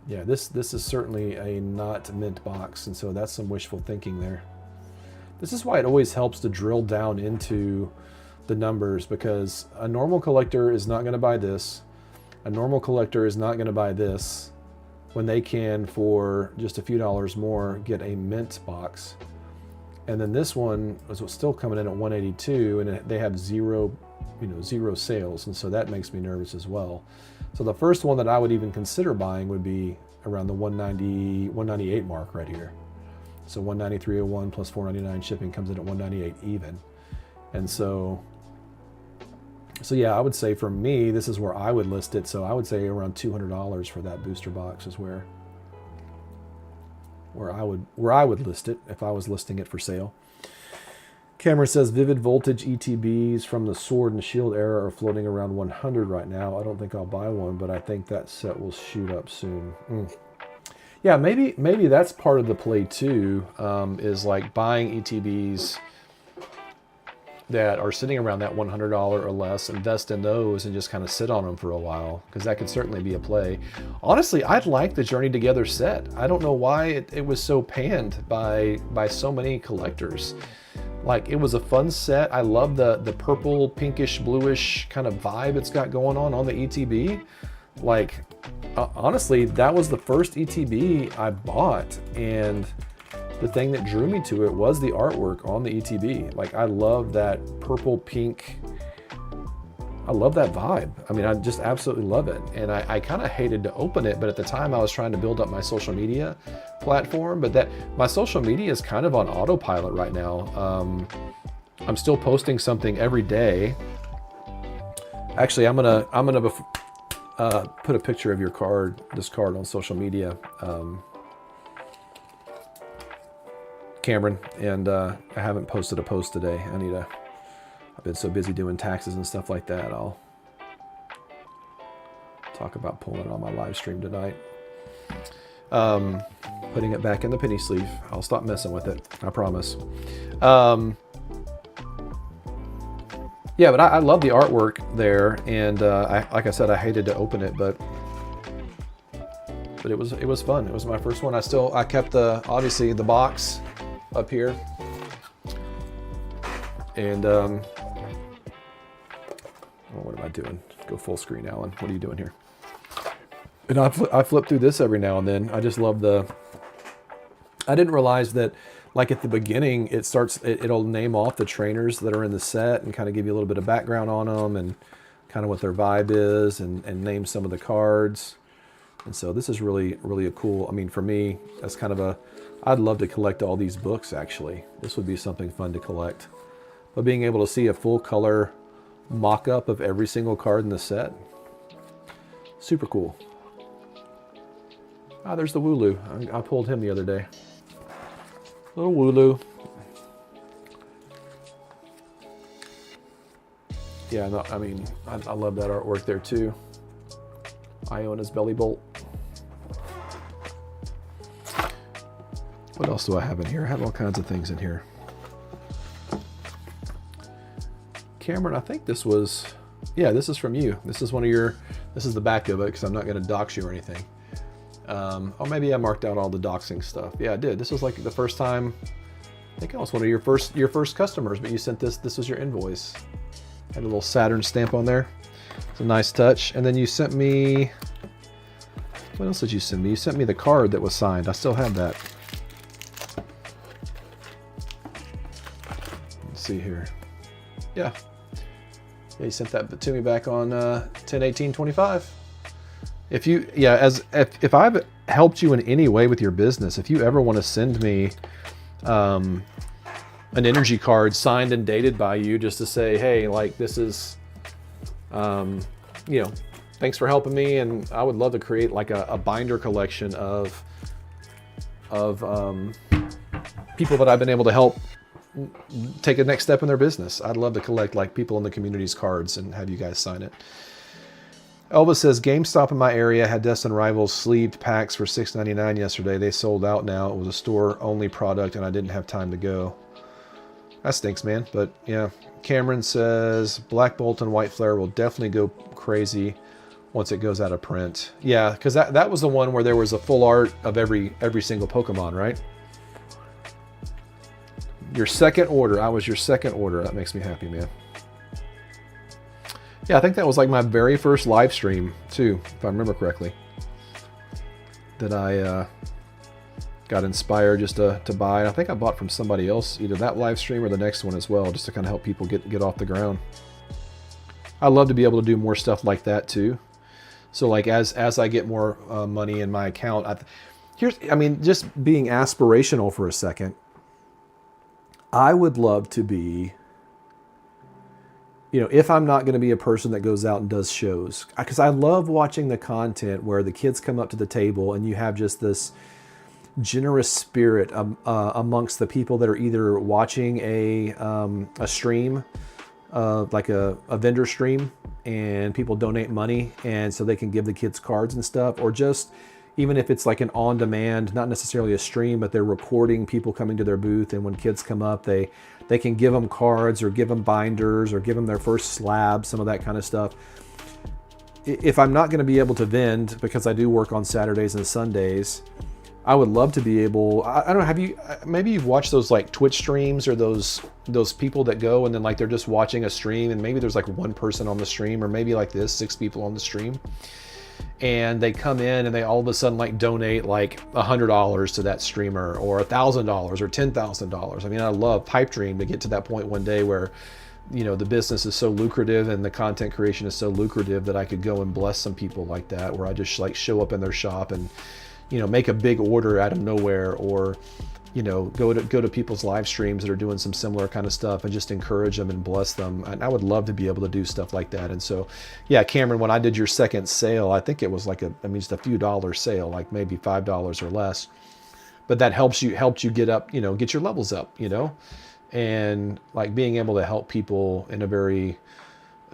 Yeah, this is certainly a not mint box, and so that's some wishful thinking there. This is why it always helps to drill down into the numbers, because a normal collector is not going to buy this. A normal collector is not going to buy this when they can, for just a few dollars more, get a mint box. And then this one is still coming in at 182, and they have zero sales, and so that makes me nervous as well. So the first one that I would even consider buying would be around the 198 mark right here. So 193.01 plus $4.99 shipping comes in at 198 even. And so yeah, I would say for me, this is where I would list it. So I would say around $200 for that booster box is where I would list it if I was listing it for sale. Cameron says Vivid Voltage ETBs from the Sword and Shield era are floating around 100 right now. I don't think I'll buy one, but I think that set will shoot up soon. Yeah, maybe that's part of the play too, is like buying ETBs that are sitting around that $100 or less, invest in those and just kind of sit on them for a while, because that could certainly be a play. Honestly, I'd like the Journey Together set. I don't know why it was so panned by so many collectors. Like, it was a fun set. I love the purple, pinkish, bluish kind of vibe it's got going on the ETB. Like, honestly, that was the first ETB I bought, and the thing that drew me to it was the artwork on the ETB. Like, I love that purple, pink. I love that vibe. I mean, I just absolutely love it. And I kind of hated to open it, but at the time I was trying to build up my social media platform, but my social media is kind of on autopilot right now. I'm still posting something every day. Actually, I'm gonna put a picture of this card on social media, Cameron, and I haven't posted a post today. I've been so busy doing taxes and stuff like that. I'll talk about pulling it on my live stream tonight. Putting it back in the penny sleeve. I'll stop messing with it, I promise. Yeah, but I love the artwork there, and like I said, I hated to open it, but it was fun. It was my first one. I kept obviously the box up here, and what am I doing? Go full screen, Alan. What are you doing here? And I flip through this every now and then. I just love I didn't realize that, like at the beginning, it'll name off the trainers that are in the set and kind of give you a little bit of background on them and kind of what their vibe is, and name some of the cards. And so this is really, really a cool, I mean, for me, that's kind of I'd love to collect all these books, actually. This would be something fun to collect. But being able to see a full color mock-up of every single card in the set, super cool. Ah, there's the Wooloo. I pulled him the other day. Little Wooloo. Yeah, no, I mean, I love that artwork there too. Iona's Belly Bolt. What else do I have in here? I have all kinds of things in here. Cameron, I think this was, yeah, this is from you. This is this is the back of it, because I'm not going to dox you or anything. Or maybe I marked out all the doxing stuff. Yeah, I did. This was like the first time, I think I was one of your first customers, but you sent this was your invoice. Had a little Saturn stamp on there. It's a nice touch. And then you sent me, what else did you send me? You sent me the card that was signed. I still have that. Let's see here. Yeah, you sent that to me back on 10/18/25. If helped you in any way with your business, if you ever want to send me an energy card signed and dated by you, just to say, hey, like, this is, you know, thanks for helping me, and I would love to create like a binder collection of people that I've been able to help take a next step in their business. I'd love to collect like people in the community's cards and have you guys sign it. Elvis says, GameStop in my area had Destin Rivals sleeved packs for $6.99 yesterday. They sold out now. It was a store-only product, and I didn't have time to go. That stinks, man. But, yeah. Cameron says, Black Bolt and White Flare will definitely go crazy once it goes out of print. Yeah, because that was the one where there was a full art of every single Pokemon, right? Your second order. I was your second order. That makes me happy, man. Yeah, I think that was like my very first live stream, too, if I remember correctly, that I got inspired just to buy. I think I bought from somebody else, either that live stream or the next one as well, just to kind of help people get off the ground. I love to be able to do more stuff like that, too. So, like, as I get more money in my account, I mean, just being aspirational for a second, I would love to be, you know, if I'm not going to be a person that goes out and does shows, because I love watching the content where the kids come up to the table and you have just this generous spirit amongst the people that are either watching a stream, like a vendor stream, and people donate money and so they can give the kids cards and stuff, or just even if it's like an on-demand, not necessarily a stream, but they're recording people coming to their booth, and when kids come up, they can give them cards or give them binders or give them their first slab, some of that kind of stuff. If I'm not going to be able to vend, because I do work on Saturdays and Sundays, I would love to be able, I don't know, maybe you've watched those like Twitch streams, or those people that go and then like they're just watching a stream, and maybe there's like one person on the stream, or maybe like this, 6 people on the stream. And they come in and they all of a sudden like donate like $100 to that streamer, or $1,000 or $10,000. I mean, I love pipe dream to get to that point one day where, you know, the business is so lucrative and the content creation is so lucrative that I could go and bless some people like that, where I just like show up in their shop and, you know, make a big order out of nowhere, or, you know, go to people's live streams that are doing some similar kind of stuff and just encourage them and bless them. And I would love to be able to do stuff like that. And so, yeah, Cameron, when I did your second sale, I think it was like just a few dollar sale, like maybe $5 or less. But that helped you get up, you know, get your levels up, you know, and like being able to help people in a very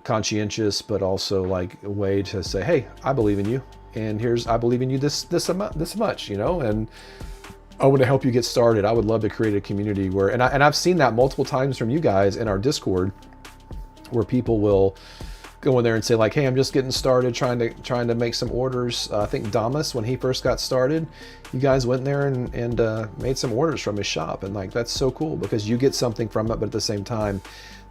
conscientious, but also like a way to say, hey, I believe in you, and I believe in you this much, you know, and I want to help you get started. I would love to create a community where, and I've seen that multiple times from you guys in our Discord, where people will go in there and say like, hey, I'm just getting started, trying to make some orders. I think Damas, when he first got started, you guys went there and made some orders from his shop, and like that's so cool, because you get something from it, but at the same time,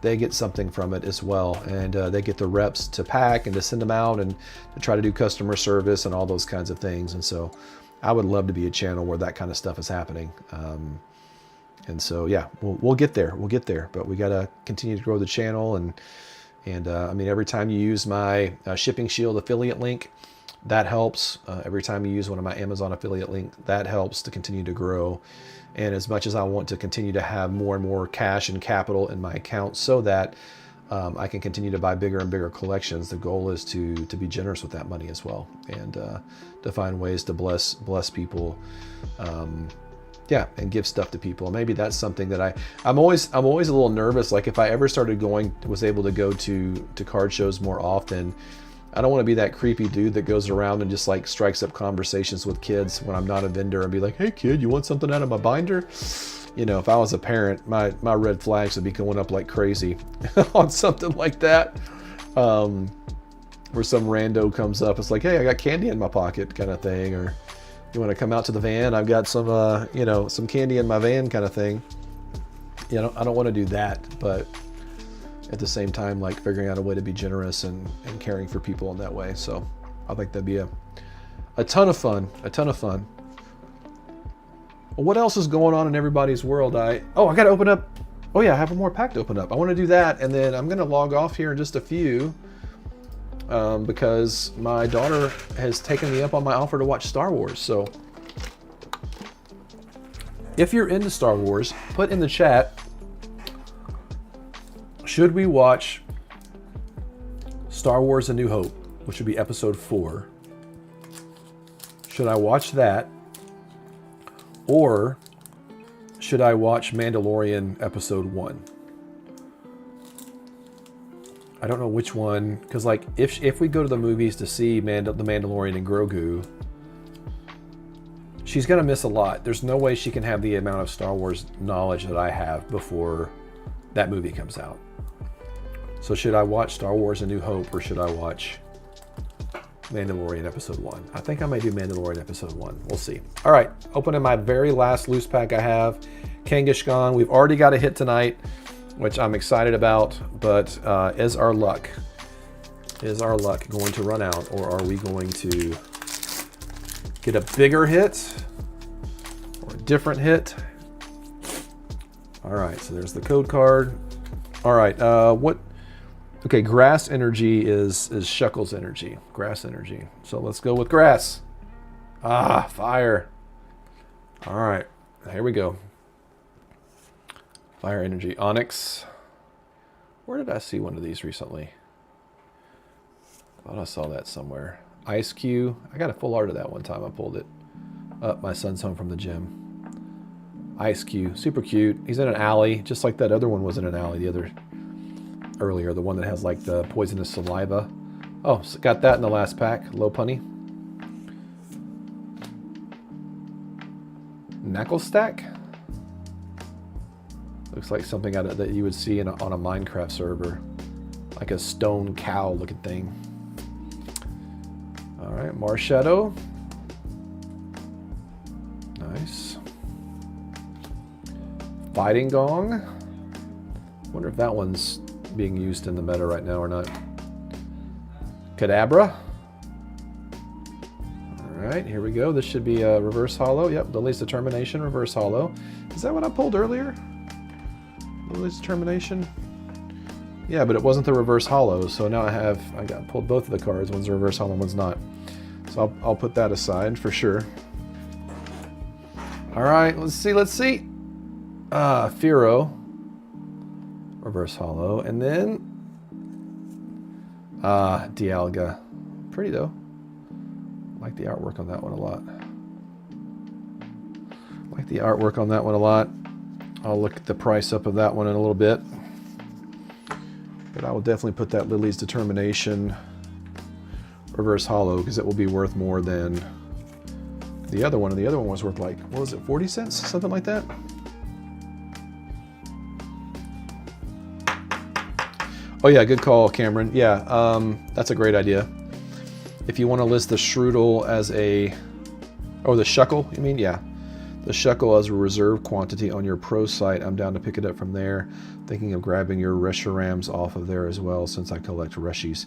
they get something from it as well, and they get the reps to pack and to send them out and to try to do customer service and all those kinds of things. And so I would love to be a channel where that kind of stuff is happening. And so, yeah, we'll get there. We'll get there, but we got to continue to grow the channel. And I mean, every time you use my Shipping Shield affiliate link, that helps. Every time you use one of my Amazon affiliate link, that helps to continue to grow. And as much as I want to continue to have more and more cash and capital in my account so that I can continue to buy bigger and bigger collections, the goal is to be generous with that money as well, and to find ways to bless people, yeah, and give stuff to people. Maybe that's something that I'm always a little nervous. Like if I ever was able to go to card shows more often, I don't want to be that creepy dude that goes around and just like strikes up conversations with kids when I'm not a vendor and be like, hey kid, you want something out of my binder? You know, if I was a parent, my red flags would be going up like crazy on something like that. Where some rando comes up, it's like, hey, I got candy in my pocket kind of thing. Or you want to come out to the van? I've got some, you know, some candy in my van kind of thing. You know, I don't want to do that, but at the same time, like figuring out a way to be generous and caring for people in that way. So I think that'd be a ton of fun, Well, what else is going on in everybody's world? I got to open up. Oh yeah, I have one more pack to open up. I want to do that, and then I'm going to log off here in just a few. because my daughter has taken me up on my offer to watch Star Wars. So if you're into Star Wars, put in the chat, should we watch Star Wars A New Hope, which would be episode 4? Should I watch that? Or should I watch Mandalorian episode 1? I don't know which one, because like if we go to the movies to see the Mandalorian and Grogu, she's gonna miss a lot. There's no way she can have the amount of Star Wars knowledge that I have before that movie comes out. So should I watch Star Wars A New Hope, or should I watch Mandalorian episode 1? I think I may do Mandalorian episode 1. We'll see. All right, opening my very last loose pack I have, Kangaskhan. We've already got a hit tonight, which I'm excited about, but is our luck going to run out, or are we going to get a bigger hit or a different hit? All right, so there's the code card. All right, okay, grass energy is Shuckle's energy, grass energy. So let's go with grass. Ah, fire. All right, here we go. Fire energy, Onyx. Where did I see one of these recently? I thought I saw that somewhere. Ice Cube. I got a full art of that one time. I pulled it up. My son's home from the gym. Ice Cube, super cute. He's in an alley, just like that other one was in an alley. The other earlier, the one that has like the poisonous saliva. Oh, so got that in the last pack. Low punny. Knuckle stack. Looks like something that you would see on a Minecraft server, like a stone cow looking thing. All right, Marshadow. Nice. Fighting Gong. Wonder if that one's being used in the meta right now or not. Kadabra. All right, here we go. This should be a reverse holo. Yep, Lily's Determination, reverse holo. Is that what I pulled earlier? Lily's Determination. Yeah, but it wasn't the reverse holo, so now I got pulled both of the cards. One's a reverse holo, one's not. So I'll put that aside for sure. All right, let's see. Firo, reverse holo, and then Dialga. Pretty though. Like the artwork on that one a lot. I'll look at the price up of that one in a little bit. But I will definitely put that Lily's Determination reverse holo, because it will be worth more than the other one. And the other one was worth like, what was it, 40 cents? Something like that? Oh yeah, good call, Cameron. Yeah, that's a great idea. If you want to list the Strudel as the Shuckle, you mean? Yeah. The Shuckle as a reserve quantity on your pro site, I'm down to pick it up from there. Thinking of grabbing your Reshurams off of there as well, since I collect Reshies.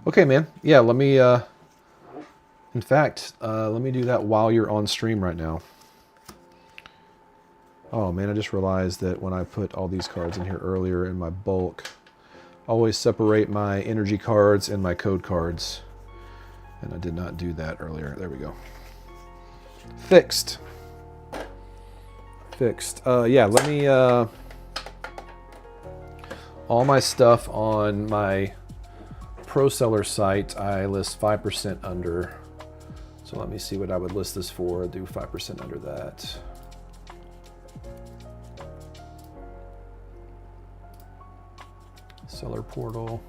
Okay, man. Yeah, let me, in fact, let me do that while you're on stream right now. Oh man, I just realized that when I put all these cards in here earlier in my bulk, I always separate my energy cards and my code cards. And I did not do that earlier. There we go. Fixed. Yeah, let me, all my stuff on my pro seller site, I list 5% under. So let me see what I would list this for. Do 5% under that. Seller portal.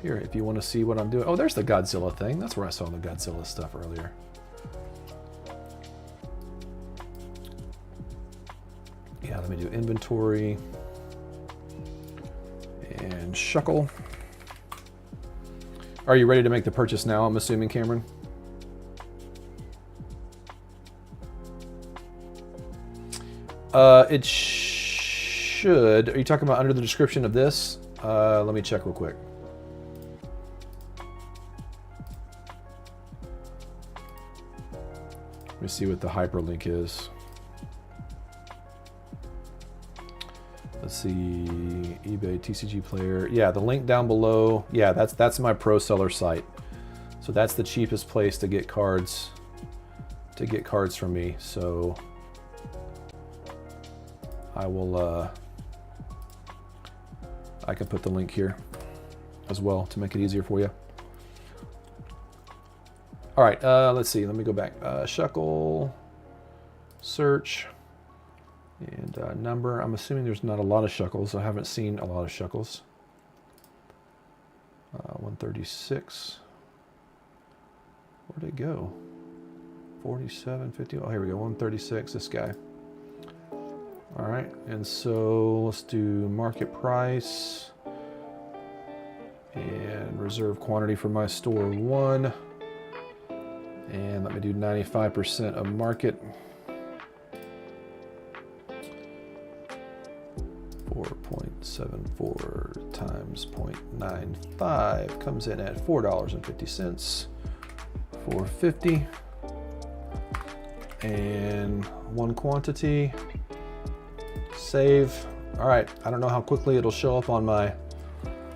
Here, if you want to see what I'm doing. Oh, there's the Godzilla thing. That's where I saw the Godzilla stuff earlier. Yeah, let me do inventory and Shuckle. Are you ready to make the purchase now, I'm assuming, Cameron? It should. Are you talking about under the description of this? Let me check real quick. Let me see what the hyperlink is. Let's see, eBay TCG Player. Yeah, the link down below. Yeah, that's my pro seller site. So that's the cheapest place to get cards. From me. So I will. I can put the link here as well to make it easier for you. All right, let's see. Let me go back. Shuckle, search, and number. I'm assuming there's not a lot of Shuckles. I haven't seen a lot of Shuckles. 136. Where'd it go? 47, 50. Oh, here we go. 136. This guy. All right, and so let's do market price and reserve quantity for my store 1. And let me do 95% of market. 4.74 times 0.95 comes in at $4.50. $4.50. And 1 quantity. Save. All right, I don't know how quickly it'll show up on my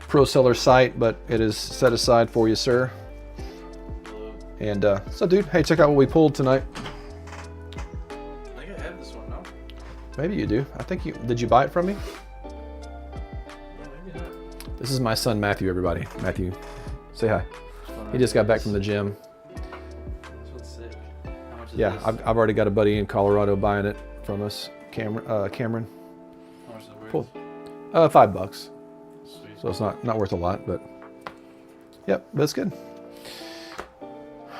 pro seller site, but it is set aside for you, sir. And so dude, hey, check out what we pulled tonight. I think I have this one, no? Maybe you do. I think you did. You buy it from me? No, maybe not. This is my son Matthew, everybody. Matthew, say hi. He just got back from the gym. This one's sick. How much is Yeah, this? I've already got a buddy in Colorado buying it from us, Cameron. How much is it worth? Cool. $5. Sweet. So it's not worth a lot, but yep, that's good.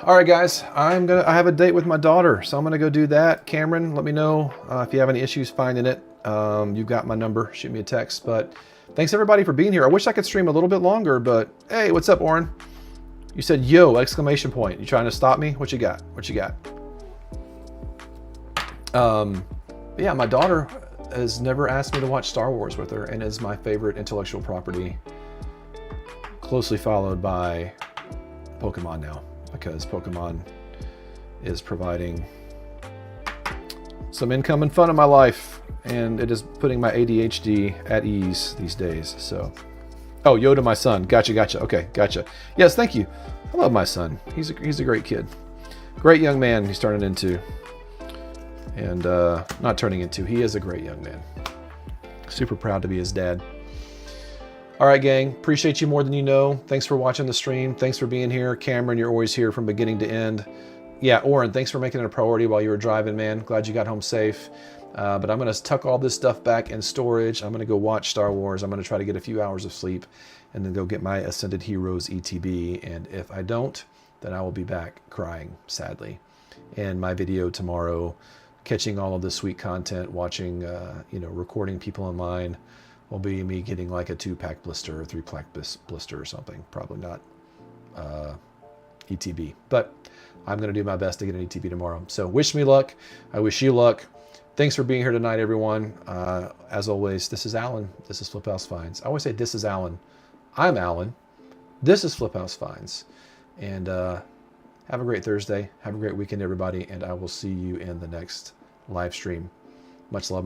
All right, guys, I have a date with my daughter, so I'm gonna go do that. Cameron, let me know if you have any issues finding it. You've got my number. Shoot me a text. But thanks everybody for being here. I wish I could stream a little bit longer, but hey, what's up, Oren? You said yo! Exclamation point. You trying to stop me? What you got? What you got? Yeah, my daughter has never asked me to watch Star Wars with her, and is my favorite intellectual property, closely followed by Pokemon now, because Pokemon is providing some income and fun in my life, and it is putting my ADHD at ease these days. So, oh, Yoda, my son. Gotcha. Okay, gotcha. Yes, thank you. I love my son. He's a great kid, great young man. He's turning into, and not turning into. He is a great young man. Super proud to be his dad. All right, gang. Appreciate you more than you know. Thanks for watching the stream. Thanks for being here. Cameron, you're always here from beginning to end. Yeah, Oren, thanks for making it a priority while you were driving, man. Glad you got home safe. But I'm going to tuck all this stuff back in storage. I'm going to go watch Star Wars. I'm going to try to get a few hours of sleep and then go get my Ascended Heroes ETB. And if I don't, then I will be back crying, sadly. And my video tomorrow, catching all of the sweet content, watching, recording people online, will be me getting like a 2-pack blister or 3-pack blister or something. Probably not ETB, but I'm going to do my best to get an ETB tomorrow. So wish me luck. I wish you luck. Thanks for being here tonight, everyone. As always, this is Alan. This is Flip House Finds. I always say this is Alan. I'm Alan. This is Flip House Finds. And have a great Thursday. Have a great weekend, everybody. And I will see you in the next live stream. Much love.